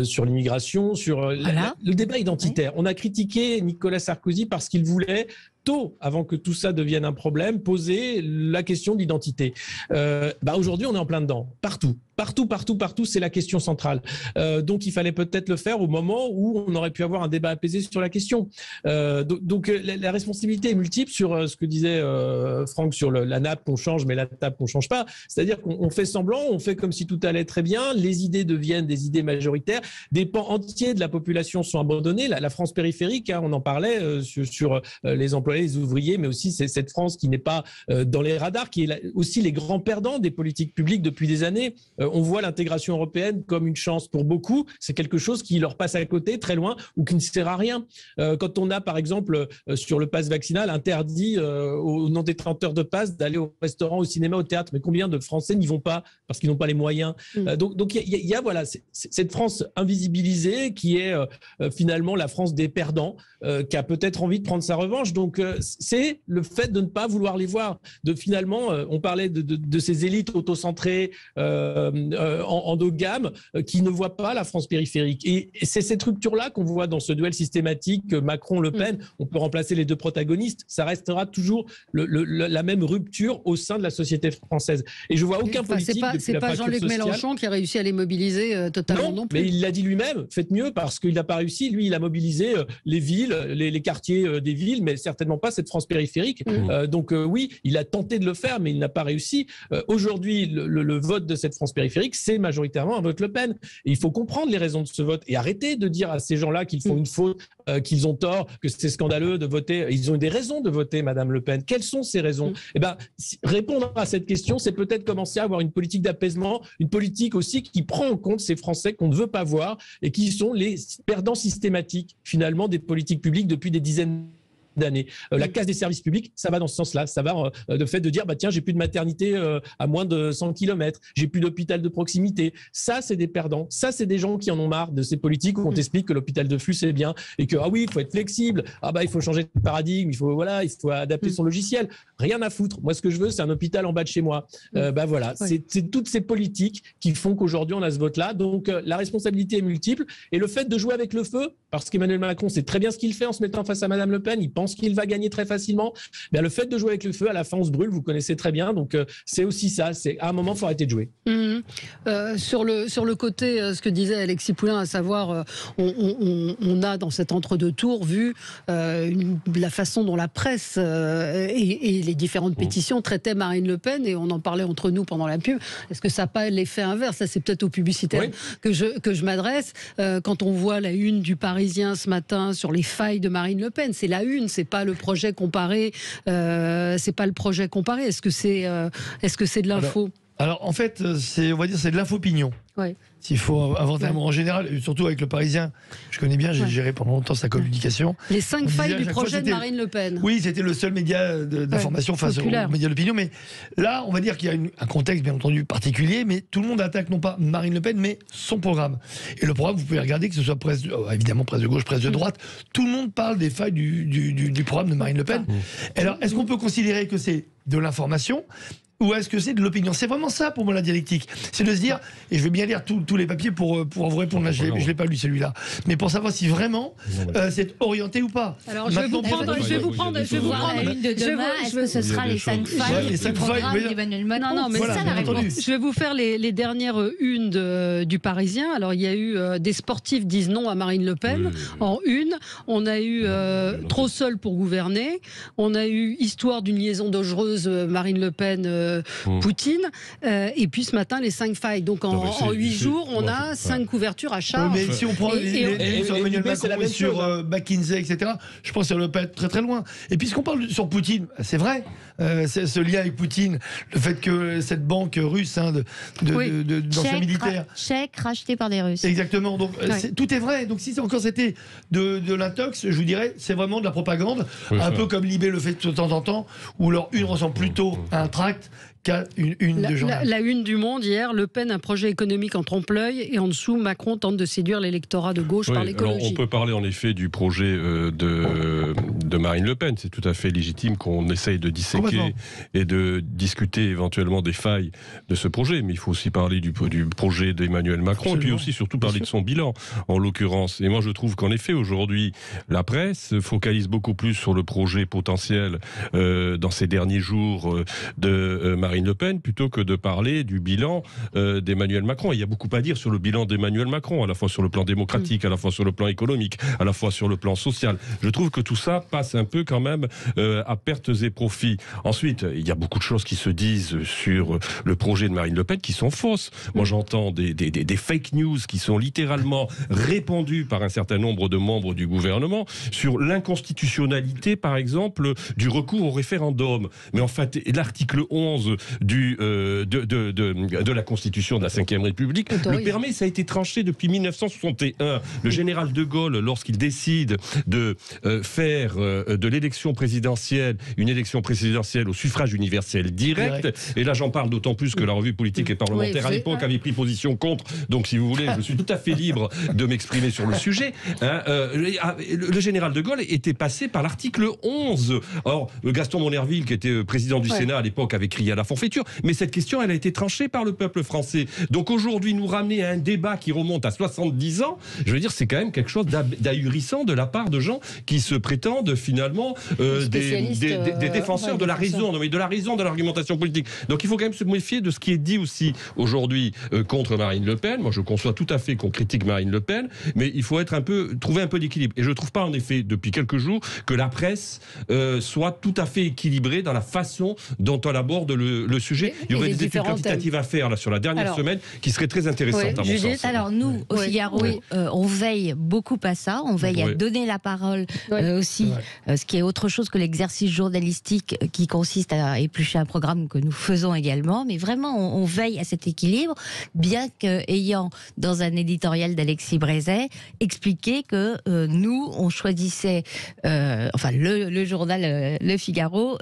E: sur l'immigration, sur le débat identitaire. On a critiqué Nicolas Sarkozy parce qu'il voulait tôt, avant que tout ça devienne un problème, poser la question de l'identité. Aujourd'hui, on est en plein dedans, partout. partout, c'est la question centrale. Donc il fallait peut-être le faire au moment où on aurait pu avoir un débat apaisé sur la question. Donc la responsabilité est multiple sur ce que disait Franck sur la nappe qu'on change, mais la table qu'on change pas. C'est-à-dire qu'on fait semblant, on fait comme si tout allait très bien, les idées deviennent des idées majoritaires, des pans entiers de la population sont abandonnés. La France périphérique, hein, on en parlait sur les employés, les ouvriers, mais aussi c'est cette France qui n'est pas dans les radars, qui est aussi les grands perdants des politiques publiques depuis des années. On voit l'intégration européenne comme une chance pour beaucoup. C'est quelque chose qui leur passe à côté, très loin, ou qui ne sert à rien. Quand on a, par exemple, sur le pass vaccinal, interdit aux non-détenteurs de pass d'aller au restaurant, au cinéma, au théâtre, mais combien de Français n'y vont pas parce qu'ils n'ont pas les moyens? Donc il y a voilà, cette France invisibilisée qui est finalement la France des perdants, qui a peut-être envie de prendre sa revanche. Donc c'est le fait de ne pas vouloir les voir. Finalement, on parlait de ces élites autocentrées, endogames, qui ne voient pas la France périphérique. Et c'est cette rupture-là qu'on voit dans ce duel systématique Macron-Le Pen. On peut remplacer les deux protagonistes. Ça restera toujours la même rupture au sein de la société française. Et je vois aucun politique
A: c'est pas Jean-Luc Mélenchon qui a réussi à les mobiliser totalement non plus.
E: Mais il l'a dit lui-même, faites mieux, parce qu'il n'a pas réussi. Lui, il a mobilisé les villes, les quartiers des villes, mais certainement pas cette France périphérique. Donc oui, il a tenté de le faire, mais il n'a pas réussi. Aujourd'hui, le vote de cette France périphérique, c'est majoritairement un vote Le Pen. Et il faut comprendre les raisons de ce vote et arrêter de dire à ces gens-là qu'ils font une faute, qu'ils ont tort, que c'est scandaleux de voter. Ils ont des raisons de voter, Madame Le Pen. Quelles sont ces raisons? Eh ben, répondre à cette question, c'est peut-être commencer à avoir une politique d'apaisement, une politique aussi qui prend en compte ces Français qu'on ne veut pas voir et qui sont les perdants systématiques, finalement, des politiques publiques depuis des dizaines d'années. La casse des services publics, ça va dans ce sens-là. Ça va de fait de dire, bah tiens, j'ai plus de maternité à moins de 100 km, j'ai plus d'hôpital de proximité. Ça, c'est des perdants. Ça, c'est des gens qui en ont marre de ces politiques où on t'explique que l'hôpital de flux, c'est bien et que, ah oui, il faut être flexible, ah bah, il faut changer de paradigme, il faut adapter son logiciel. Rien à foutre. Moi, ce que je veux, c'est un hôpital en bas de chez moi. Bah voilà, c'est toutes ces politiques qui font qu'aujourd'hui, on a ce vote-là. Donc, la responsabilité est multiple. Et le fait de jouer avec le feu, parce qu'Emmanuel Macron sait très bien ce qu'il fait en se mettant face à Madame Le Pen, il pense qu'il va gagner très facilement. Bien, le fait de jouer avec le feu, à la fin, on se brûle, vous connaissez très bien. Donc, c'est aussi ça. C'est à un moment, il faut arrêter de jouer.
A: Sur le côté, ce que disait Alexis Poulain, à savoir, on a dans cet entre-deux tours vu la façon dont la presse et les différentes pétitions traitaient Marine Le Pen, et on en parlait entre nous pendant la pub. Est-ce que ça n'a pas l'effet inverse? Là, c'est peut-être aux publicitaires que je m'adresse. Quand on voit la une du Parisien ce matin sur les failles de Marine Le Pen, c'est la une, c'est pas le projet comparé. C'est pas le projet comparé. Est-ce que c'est de l'info?
D: Alors en fait, on va dire c'est de l'info-opinion.
A: Ouais.
D: S'il faut inventer un mot en général, surtout avec le Parisien, je connais bien, j'ai géré pendant longtemps sa communication.
A: Les 5 failles du projet de Marine Le Pen.
D: Oui, c'était le seul média d'information face aux médias de l'opinion. Mais là, on va dire qu'il y a un contexte bien entendu particulier, mais tout le monde attaque non pas Marine Le Pen, mais son programme. Et le programme, vous pouvez regarder, que ce soit presse, évidemment presse de gauche, presse de droite, tout le monde parle des failles du programme de Marine Le Pen. Alors, est-ce qu'on peut considérer que c'est de l'information ou est-ce que c'est de l'opinion? C'est vraiment ça pour moi la dialectique. C'est de se dire, et je vais bien lire tous les papiers pour vous répondre, là je ne l'ai pas lu celui-là, mais pour savoir si vraiment c'est orienté ou pas.
A: Alors je vais vous prendre
B: la une de demain. Est-ce que ce sera les 5 failles du programme d'Emmanuel Macron?
A: Non, mais
B: c'est ça la réponse.
A: Je vais vous faire les dernières unes du Parisien. Alors il y a eu des sportifs disent non à Marine Le Pen en une. On a eu trop seul pour gouverner. On a eu histoire d'une liaison dangereuse Marine Le Pen Poutine, et puis ce matin les 5 failles. Donc en 8 jours, on a 5 couvertures à charge.
D: Mais si on prend sur Emmanuel Macron, sur McKinsey, etc., je pense que ça ne va pas être très très loin. Et puisqu'on parle sur Poutine, c'est vrai, ce lien avec Poutine, le fait que cette banque russe d'anciens militaires,
B: chèque racheté par des Russes.
D: Exactement. Donc tout est vrai. Donc si encore c'était de l'intox, je vous dirais, c'est vraiment de la propagande, un peu comme Libé le fait de temps en temps, où leur une ressemble plutôt à un tract qu'à une de journal.
A: La une du Monde hier, Le Pen, un projet économique en trompe-l'œil, et en dessous, Macron tente de séduire l'électorat de gauche par l'écologie.
C: On peut parler en effet du projet de Marine Le Pen. C'est tout à fait légitime qu'on essaye de disséquer et de discuter éventuellement des failles de ce projet. Mais il faut aussi parler du projet d'Emmanuel Macron. Absolument. Et puis aussi surtout parler de son bilan, en l'occurrence. Et moi je trouve qu'en effet aujourd'hui, la presse focalise beaucoup plus sur le projet potentiel dans ces derniers jours de Marine Marine Le Pen plutôt que de parler du bilan d'Emmanuel Macron. Il y a beaucoup à dire sur le bilan d'Emmanuel Macron, à la fois sur le plan démocratique, à la fois sur le plan économique, à la fois sur le plan social. Je trouve que tout ça passe un peu quand même à pertes et profits. Ensuite, il y a beaucoup de choses qui se disent sur le projet de Marine Le Pen qui sont fausses. Moi, j'entends des fake news qui sont littéralement répandues par un certain nombre de membres du gouvernement sur l'inconstitutionnalité, par exemple, du recours au référendum. Mais en fait, l'article 11 de la Constitution de la Ve République le permet. Ça a été tranché depuis 1961. Le général de Gaulle, lorsqu'il décide de faire de l'élection présidentielle une élection présidentielle au suffrage universel direct, et là j'en parle d'autant plus que la revue politique et parlementaire à l'époque avait pris position contre, donc si vous voulez, je suis tout à fait libre de m'exprimer sur le sujet. Le général de Gaulle était passé par l'article 11. Or, Gaston Monnerville, qui était président du Sénat à l'époque, avait crié à la forfaiture, mais cette question, elle a été tranchée par le peuple français. Donc aujourd'hui, nous ramener à un débat qui remonte à 70 ans, je veux dire, c'est quand même quelque chose d'ahurissant de la part de gens qui se prétendent finalement des défenseurs de la raison, non, mais de la raison de l'argumentation politique. Donc il faut quand même se méfier de ce qui est dit aussi aujourd'hui contre Marine Le Pen. Moi, je conçois tout à fait qu'on critique Marine Le Pen, mais il faut trouver un peu d'équilibre. Et je ne trouve pas, en effet, depuis quelques jours, que la presse soit tout à fait équilibrée dans la façon dont elle aborde le sujet. Il y aurait des études quantitatives à faire là, sur la dernière semaine qui seraient très intéressantes à mon sens.
B: Alors nous, au Figaro, on veille beaucoup à ça. On veille à donner la parole aussi, ce qui est autre chose que l'exercice journalistique qui consiste à éplucher un programme que nous faisons également. Mais vraiment, on veille à cet équilibre, bien qu'ayant, dans un éditorial d'Alexis Brézet, expliqué que nous, on choisissait, le journal Le Figaro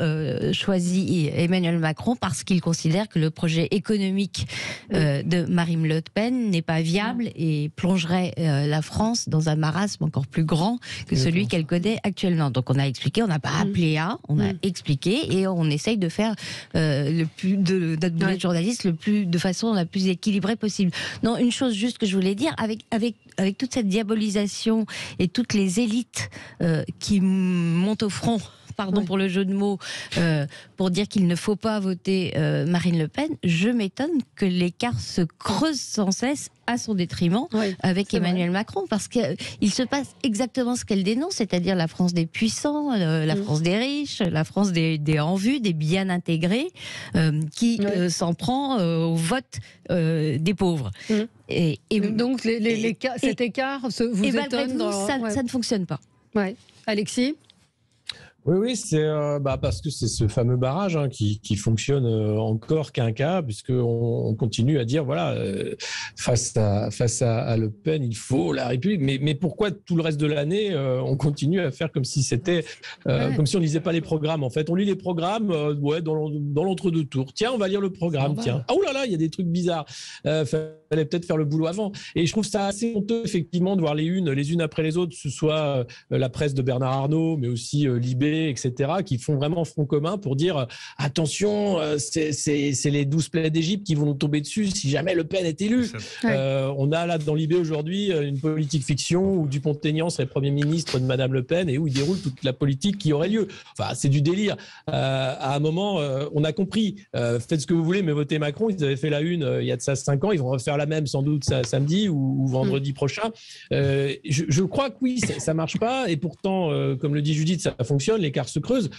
B: choisit Emmanuel Macron parce qu'il considère que le projet économique de Marine Le Pen n'est pas viable et plongerait la France dans un marasme encore plus grand que celui qu'elle connaît actuellement. Donc on a expliqué, on n'a pas appelé on a expliqué et on essaye de faire notre boulot de journaliste de façon la plus équilibrée possible. Non, une chose juste que je voulais dire, avec toute cette diabolisation et toutes les élites qui montent au front, pardon pour le jeu de mots, pour dire qu'il ne faut pas voter Marine Le Pen, je m'étonne que l'écart se creuse sans cesse à son détriment avec Emmanuel Macron, parce qu'il se passe exactement ce qu'elle dénonce, c'est-à-dire la France des puissants, la France des riches, la France des en vue, des bien intégrés, qui s'en prend au vote des pauvres. Et
A: donc cet écart vous étonne
B: ça ne fonctionne pas.
A: Alexis ?
E: Oui, c'est parce que c'est ce fameux barrage qui fonctionne encore qu'un cas, puisqu'on continue à dire face à Le Pen, il faut la République. Mais pourquoi tout le reste de l'année on continue à faire comme si c'était comme si on lisait pas les programmes. En fait, on lit les programmes dans l'entre-deux tours. Tiens, on va lire le programme. Tiens, oh là là, il y a des trucs bizarres. Fallait peut-être faire le boulot avant. Et je trouve ça assez honteux effectivement de voir les unes après les autres, que ce soit la presse de Bernard Arnault, mais aussi Libé, etc., qui font vraiment front commun pour dire attention, c'est les 12 plaies d'Égypte qui vont nous tomber dessus si jamais Le Pen est élu. On a là dans Libé aujourd'hui une politique fiction où Dupont-Aignan serait Premier ministre de Madame Le Pen et où il déroule toute la politique qui aurait lieu. Enfin, c'est du délire. À un moment, on a compris. Faites ce que vous voulez, mais votez Macron. Ils avaient fait la une il y a de ça 5 ans. Ils vont refaire la même sans doute samedi ou vendredi prochain. Je crois que oui, ça marche pas. Et pourtant, comme le dit Judith, ça fonctionne. L'écart se creuse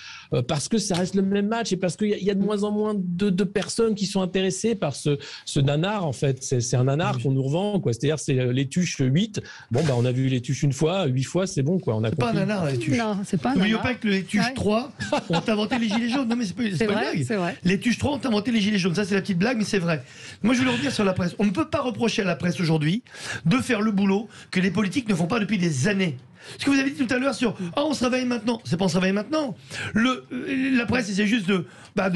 E: parce que ça reste le même match et parce qu'il y a de moins en moins de personnes qui sont intéressées par ce nanar. En fait, c'est un nanar qu'on nous revend, quoi. C'est-à-dire, c'est les tuches 8. Bon, on a vu les tuches une fois, 8 fois, c'est bon, quoi. On a compris.
D: Pas un nanar, les tuches.
A: Non, c'est pas un nanar.
D: N'oubliez pas que les tuches 3 ont inventé les gilets jaunes. Non, mais c'est pas une blague.
A: C'est vrai.
D: Les tuches 3 ont inventé les gilets jaunes. Ça, c'est la petite blague, mais c'est vrai. Moi, je voulais revenir sur la presse. On ne peut pas reprocher à la presse aujourd'hui de faire le boulot que les politiques ne font pas depuis des années. Ce que vous avez dit tout à l'heure sur on se réveille maintenant, c'est pas on se réveille maintenant. La presse essaie juste de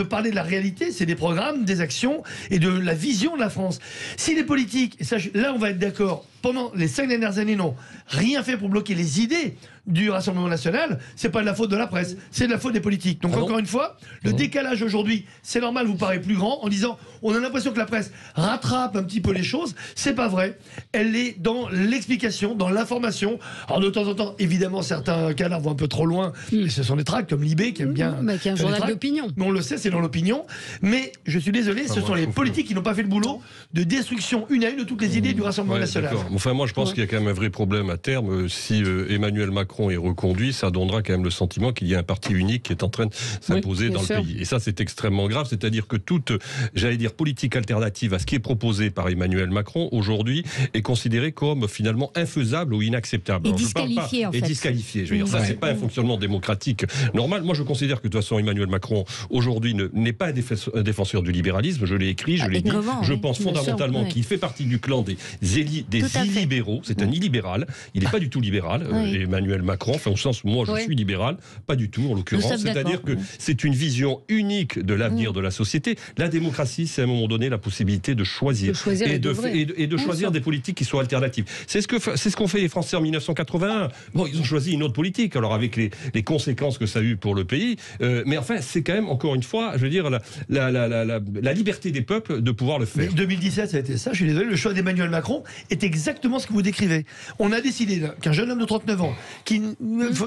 D: parler de la réalité, c'est des programmes, des actions et de la vision de la France. Si les politiques, et ça, là on va être d'accord, pendant les 5 dernières années n'ont rien fait pour bloquer les idées du Rassemblement national, c'est pas de la faute de la presse, c'est de la faute des politiques. Donc encore une fois, le décalage aujourd'hui, c'est normal, vous paraît plus grand en disant on a l'impression que la presse rattrape un petit peu les choses. C'est pas vrai. Elle est dans l'explication, dans l'information. Alors de temps en temps, évidemment, certains canards vont un peu trop loin. Et ce sont des tracts comme Libé qui aime bien.
A: Qui est un journal d'opinion.
D: Mais on le sait, c'est dans l'opinion. Mais je suis désolé, ce sont les politiques qui n'ont pas fait le boulot de destruction une à une de toutes les idées du Rassemblement national.
C: Enfin, moi, je pense qu'il y a quand même un vrai problème à terme. Si Emmanuel Macron est reconduit, ça donnera quand même le sentiment qu'il y a un parti unique qui est en train de s'imposer dans le pays. Et ça, c'est extrêmement grave. C'est-à-dire que toute, j'allais dire, politique alternative à ce qui est proposé par Emmanuel Macron aujourd'hui est considérée comme finalement infaisable ou inacceptable.
B: Et disqualifiée, en fait.
C: Et disqualifiée. Je veux dire, ça, c'est pas un fonctionnement démocratique normal. Moi, je considère que de toute façon, Emmanuel Macron aujourd'hui n'est pas un défenseur du libéralisme. Je l'ai écrit, je l'ai dit. Je pense fondamentalement qu'il fait partie du clan des illibéraux. C'est un illibéral. Il n'est pas du tout libéral, Emmanuel Macron. Enfin, au sens où moi, je suis libéral, pas du tout en l'occurrence. C'est-à-dire que c'est une vision unique de l'avenir de la société. La démocratie, c'est à un moment donné la possibilité de choisir et de choisir des politiques qui soient alternatives. C'est ce qu'ont fait les Français en 1981. Bon, ils ont choisi une autre politique, alors avec les conséquences que ça a eu pour le pays. Mais enfin, c'est quand même, encore une fois, je veux dire, la liberté des peuples de pouvoir le faire.
D: Mais 2017, ça a été ça. Je suis désolé, le choix d'Emmanuel Macron est exactement ce que vous décrivez. On a décidé qu'un jeune homme de 39 ans, qui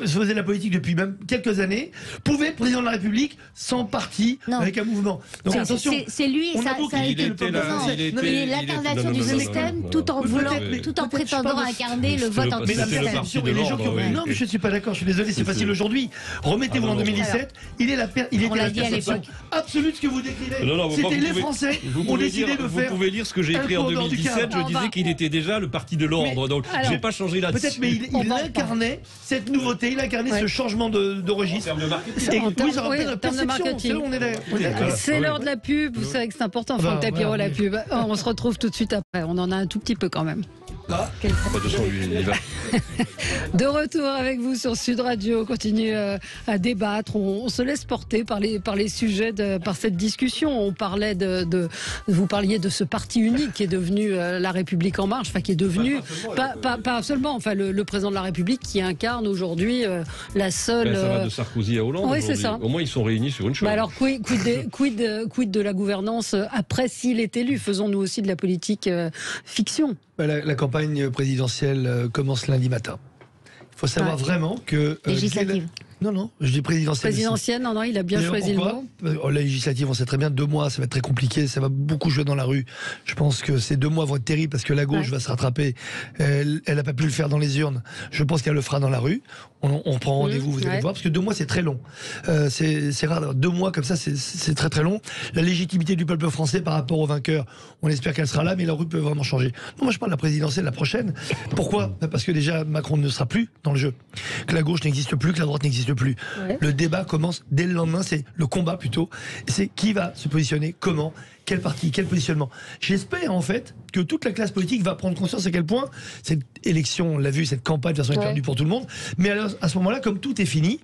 D: faisait la politique depuis même quelques années, pouvait être président de la République sans parti, avec un mouvement. Donc attention,
B: c'est lui, ça a été le peuple français. Il est l'incarnation du système, tout en prétendant incarner le vote anti-système.
D: Non, mais je ne suis pas d'accord. Je suis désolé, c'est facile aujourd'hui. Remettez-vous en 2017. Il est la perception absolue de ce que vous décrivez. C'était les Français qui ont décidé de faire.
C: Vous pouvez lire ce que j'ai écrit en 2017. Je disais qu'il était déjà le parti de l'ordre. Donc, je n'ai pas changé là-dessus.
D: Peut-être, mais il incarnait cette nouveauté. Il incarnait ce changement de registre.
A: En termes de marketing. C'est l'heure de la pub. Vous savez que c'est important, Franck Tapiro, la pub. On se retrouve tout de suite après. On en a un tout petit peu quand même. De retour avec vous sur Sud Radio, on continue à débattre, on se laisse porter par les sujets, par cette discussion. On parlait vous parliez de ce parti unique qui est devenu La République En Marche, enfin qui est devenu, pas seulement, enfin le président de la République qui incarne aujourd'hui la seule...
C: Ça va de Sarkozy à Hollande.
A: Oui, c'est ça.
C: Au moins ils sont réunis sur une chose.
A: Alors quid de la gouvernance après s'il est élu? Faisons-nous aussi de la politique fiction.
D: La campagne présidentielle commence lundi matin. Il faut savoir vraiment que...
B: législative.
D: Non, je dis présidentielle.
A: Présidentielle, non, il a bien choisi le mot.
D: La législative, on sait très bien, 2 mois, ça va être très compliqué, ça va beaucoup jouer dans la rue. Je pense que ces 2 mois vont être terribles parce que la gauche va se rattraper. Elle n'a pas pu le faire dans les urnes. Je pense qu'elle le fera dans la rue. On prend rendez-vous, vous allez voir, parce que 2 mois, c'est très long. C'est rare. 2 mois comme ça, c'est très très long. La légitimité du peuple français par rapport au vainqueur, on espère qu'elle sera là, mais la rue peut vraiment changer. Non, moi, je parle de la présidentielle, la prochaine. Pourquoi ? Parce que déjà, Macron ne sera plus dans le jeu. Que la gauche n'existe plus, que la droite n'existe plus. Le débat commence dès le lendemain, c'est le combat plutôt. C'est qui va se positionner, comment, quel parti, quel positionnement. J'espère en fait que toute la classe politique va prendre conscience à quel point cette élection, on l'a vu, cette campagne de toute façon est perdue pour tout le monde. Mais alors, à ce moment-là, comme tout est fini,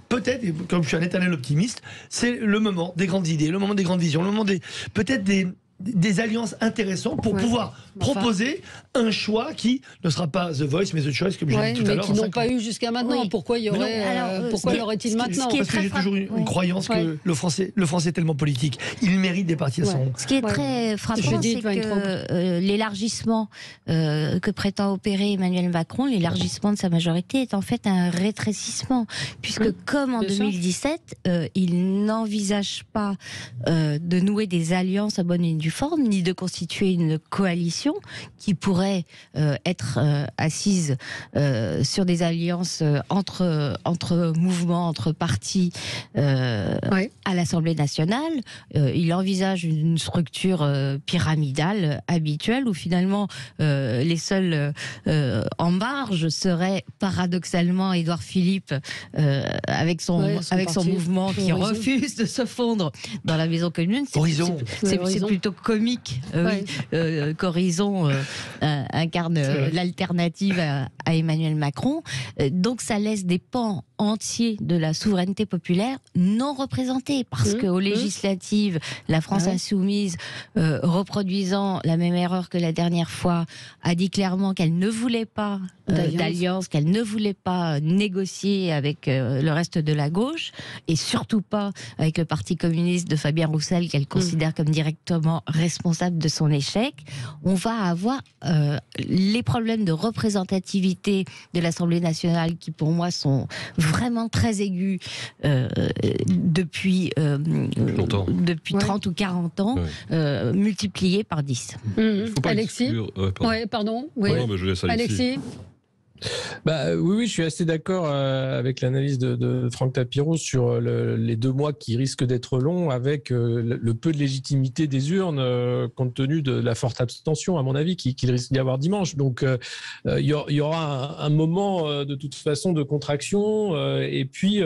D: peut-être, et comme je suis un éternel optimiste, c'est le moment des grandes idées, le moment des grandes visions, le moment peut-être des alliances intéressantes pour pouvoir proposer un choix qui ne sera pas The Voice, mais The Choice, comme j'ai dit tout à l'heure.
A: Mais qui n'ont pas eu jusqu'à maintenant. Pourquoi l'aurait-il maintenant?
D: Parce que j'ai toujours une croyance que le français est tellement politique. Il mérite des partis à son...
B: Ce qui est très frappant, c'est que l'élargissement que prétend opérer Emmanuel Macron, l'élargissement de sa majorité, est en fait un rétrécissement. Puisque comme en 2017, il n'envisage pas de nouer des alliances à bonne et due forme, ni de constituer une coalition qui pourrait être assise sur des alliances entre mouvements, entre partis à l'Assemblée nationale. Il envisage une structure pyramidale habituelle où finalement les seuls en marge seraient paradoxalement Édouard Philippe avec son mouvement qui refuse de se fondre dans la maison commune. C'est plutôt comique qu'Horizon incarne l'alternative à Emmanuel Macron. Donc ça laisse des pans entiers de la souveraineté populaire non représentés, parce qu'aux législatives, la France insoumise, reproduisant la même erreur que la dernière fois, a dit clairement qu'elle ne voulait pas d'alliance, qu'elle ne voulait pas négocier avec le reste de la gauche, et surtout pas avec le Parti communiste de Fabien Roussel, qu'elle considère comme directement responsable de son échec. On va avoir les problèmes de représentativité de l'Assemblée nationale, qui pour moi sont vraiment très aigus depuis 30 ou 40 ans, multipliés par 10.
A: Alexis, pardon. Oui.
C: Non, mais je laisse
A: Alexis.
E: Oui, je suis assez d'accord avec l'analyse de Franck Tapiro sur les 2 mois qui risquent d'être longs, avec le peu de légitimité des urnes, compte tenu de la forte abstention, à mon avis, qu'il risque d'y avoir dimanche. Donc, il y aura un moment de toute façon de contraction, et puis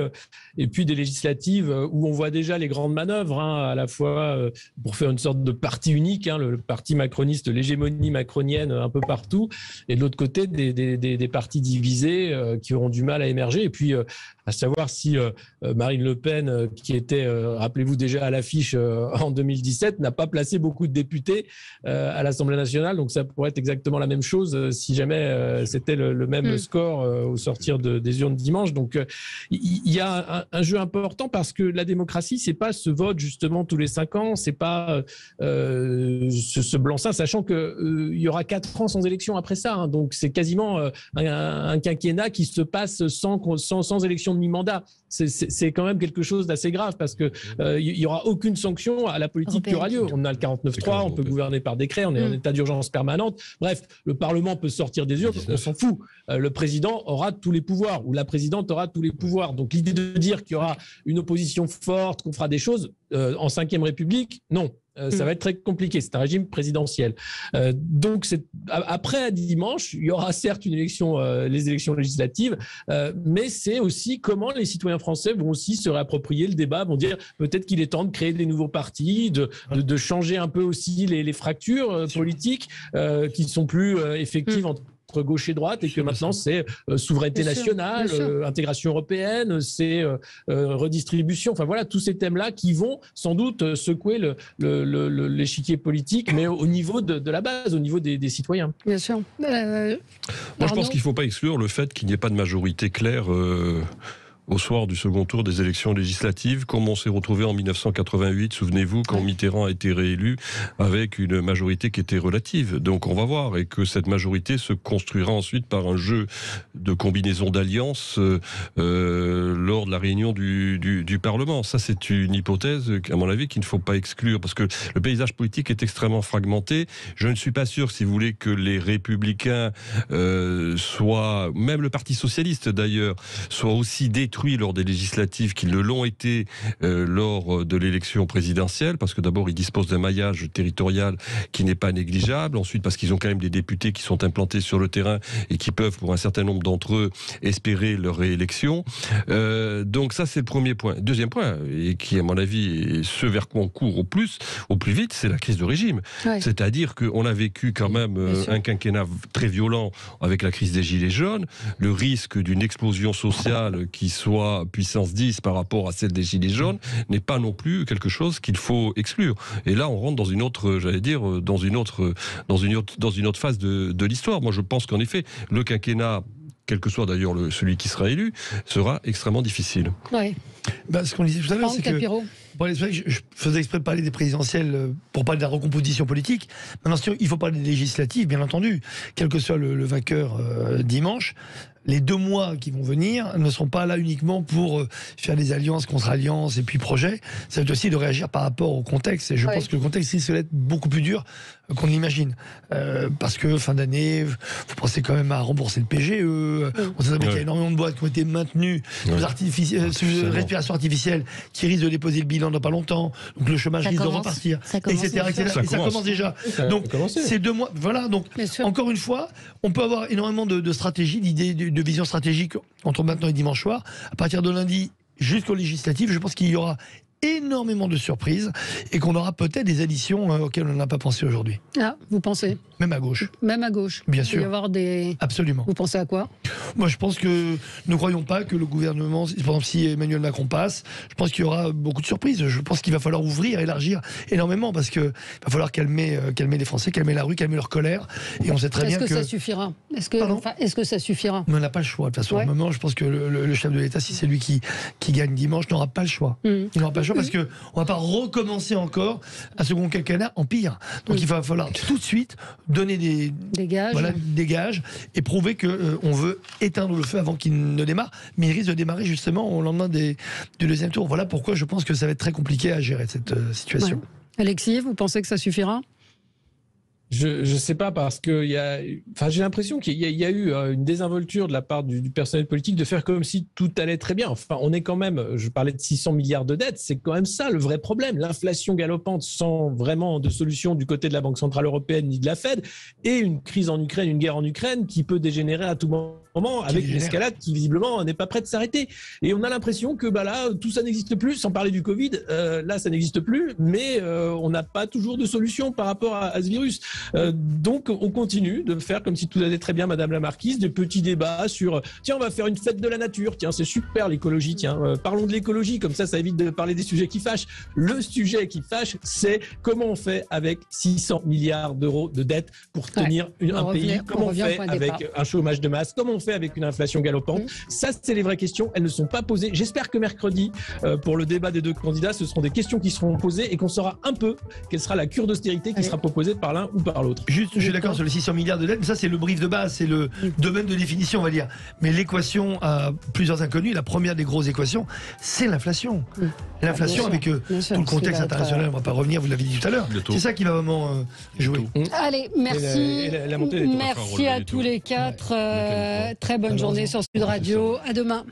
E: des législatives où on voit déjà les grandes manœuvres, à la fois pour faire une sorte de parti unique, le parti macroniste, l'hégémonie macronienne un peu partout, et de l'autre côté des partis divisés qui auront du mal à émerger. Et puis, à savoir si Marine Le Pen, qui était, rappelez-vous, déjà à l'affiche en 2017, n'a pas placé beaucoup de députés à l'Assemblée nationale. Donc ça pourrait être exactement la même chose si jamais c'était le même score au sortir des urnes dimanche. Donc il y a un jeu important, parce que la démocratie, c'est pas ce vote justement tous les 5 ans, c'est pas ce blanc-seing, sachant qu'il y aura 4 ans sans élection après ça. Donc c'est quasiment un quinquennat qui se passe sans élection de mi-mandat. C'est quand même quelque chose d'assez grave, parce que il y aura aucune sanction à la politique qui aura lieu. On a le 49.3, on peut gouverner par décret, on est en état d'urgence permanente. Bref, le Parlement peut sortir des urnes, on s'en fout. Le président aura tous les pouvoirs, ou la présidente aura tous les pouvoirs. Donc l'idée de dire qu'il y aura une opposition forte, qu'on fera des choses en 5e République, non. Ça va être très compliqué, c'est un régime présidentiel. Donc après dimanche, il y aura certes une élection, les élections législatives, mais c'est aussi comment les citoyens français vont aussi se réapproprier le débat, vont dire peut-être qu'il est temps de créer des nouveaux partis, de changer un peu aussi les fractures politiques qui ne sont plus effectives entre gauche et droite, et que maintenant c'est souveraineté nationale, intégration européenne, c'est redistribution, enfin voilà, tous ces thèmes-là qui vont sans doute secouer l'échiquier politique, mais au niveau de la base, au niveau des citoyens.
A: Bien sûr.
C: Moi je pense qu'il ne faut pas exclure le fait qu'il n'y ait pas de majorité claire au soir du second tour des élections législatives, comme on s'est retrouvé en 1988, souvenez-vous, quand Mitterrand a été réélu avec une majorité qui était relative. Donc on va voir, et que cette majorité se construira ensuite par un jeu de combinaison d'alliances lors de la réunion du Parlement. Ça, c'est une hypothèse, à mon avis, qu'il ne faut pas exclure, parce que le paysage politique est extrêmement fragmenté. Je ne suis pas sûr, si vous voulez, que les Républicains soient, même le Parti Socialiste d'ailleurs, soient aussi détruits lors des législatives qu'ils ne l'ont été lors de l'élection présidentielle, parce que d'abord ils disposent d'un maillage territorial qui n'est pas négligeable, ensuite parce qu'ils ont quand même des députés qui sont implantés sur le terrain et qui peuvent, pour un certain nombre d'entre eux, espérer leur réélection. Donc ça, c'est le premier point. Deuxième point, et qui à mon avis est ce vers quoi on court au plus vite, c'est la crise de régime. C'est-à-dire qu'on a vécu quand même un quinquennat très violent avec la crise des Gilets jaunes, le risque d'une explosion sociale qui soit puissance 10 par rapport à celle des Gilets jaunes n'est pas non plus quelque chose qu'il faut exclure. Et là, on rentre dans une autre, j'allais dire, dans une autre phase de l'histoire. Moi, je pense qu'en effet, le quinquennat, quel que soit d'ailleurs celui qui sera élu, sera extrêmement difficile.
A: Ouais.
D: Ce qu'on disait tout à l'heure, c'est que je faisais exprès de parler des présidentielles pour parler de la recomposition politique. Maintenant, il faut parler des législatives, bien entendu. Quel que soit le vainqueur dimanche, les 2 mois qui vont venir ne seront pas là uniquement pour faire des alliances contre alliances et puis projets. Ça va être aussi de réagir par rapport au contexte. Et je pense que le contexte risque d'être beaucoup plus dur qu'on l'imagine. Parce que fin d'année, vous pensez quand même à rembourser le PGE. On sait qu'il y a énormément de boîtes qui ont été maintenues sous respiration artificielle, qui risquent de déposer le bilan dans pas longtemps. Donc le chômage risque de repartir, etc. Et ça commence déjà. Donc ces 2 mois, voilà. Donc encore une fois, on peut avoir énormément de stratégies, d'idées, de vision stratégique entre maintenant et dimanche soir. À partir de lundi jusqu'aux législatives, je pense qu'il y aura énormément de surprises et qu'on aura peut-être des additions auxquelles on n'a pas pensé aujourd'hui.
A: Ah, vous pensez?
D: Même à gauche.
A: Même à gauche.
D: Bien sûr.
A: Il va y avoir des...
D: Absolument.
A: Vous pensez à quoi?
D: Moi, je pense que nous ne croyons pas que le gouvernement, par exemple, si Emmanuel Macron passe, je pense qu'il y aura beaucoup de surprises. Je pense qu'il va falloir ouvrir, élargir énormément parce qu'il va falloir calmer les Français, calmer la rue, calmer leur colère. Et on sait très bien que...
A: Est-ce que ça suffira? Est-ce que ça suffira?
D: Mais on n'a pas le choix. De toute façon, au moment, je pense que le chef de l'État, si c'est lui qui gagne dimanche, n'aura pas le choix. Il n'aura pas le choix parce qu'on ne va pas recommencer encore un second quinquennat en pire. Donc il va falloir tout de suite donner des gages et prouver qu'on veut éteindre le feu avant qu'il ne démarre. Mais il risque de démarrer justement au lendemain du deuxième tour. Voilà pourquoi je pense que ça va être très compliqué à gérer cette situation.
A: Ouais. Alexis, vous pensez que ça suffira?
E: Je sais pas parce que j'ai l'impression qu'il y a eu une désinvolture de la part du personnel politique de faire comme si tout allait très bien. Enfin, on est quand même, je parlais de 600 milliards de dettes, c'est quand même ça le vrai problème. L'inflation galopante sans vraiment de solution du côté de la Banque Centrale Européenne ni de la Fed et une crise en Ukraine, une guerre en Ukraine qui peut dégénérer à tout moment avec une escalade qui visiblement n'est pas prête de s'arrêter. Et on a l'impression que là, tout ça n'existe plus, sans parler du Covid, là ça n'existe plus, mais on n'a pas toujours de solution par rapport à ce virus. Donc on continue de faire comme si tout allait très bien, Madame la Marquise, des petits débats sur tiens, on va faire une fête de la nature, tiens, c'est super l'écologie, tiens, parlons de l'écologie, comme ça évite de parler des sujets qui fâchent. Le sujet qui fâche, c'est comment on fait avec 600 milliards d'euros de dettes pour tenir un pays, comment on fait avec un chômage de masse, comment on fait avec une inflation galopante. Ça, c'est les vraies questions, elles ne sont pas posées. J'espère que mercredi, pour le débat des deux candidats, ce seront des questions qui seront posées et qu'on saura un peu quelle sera la cure d'austérité qui sera proposée par l'un ou par l'autre.
D: Juste, je suis d'accord sur les 600 milliards de dettes, mais ça c'est le brief de base, c'est le domaine de définition, on va dire. Mais l'équation a plusieurs inconnus. La première des grosses équations, c'est l'inflation. L'inflation avec tout le contexte international, on ne va pas revenir, vous l'avez dit tout à l'heure. C'est ça qui va vraiment jouer.
A: Allez, merci. Merci à tous les quatre. Très bonne journée sur Sud Radio. À demain.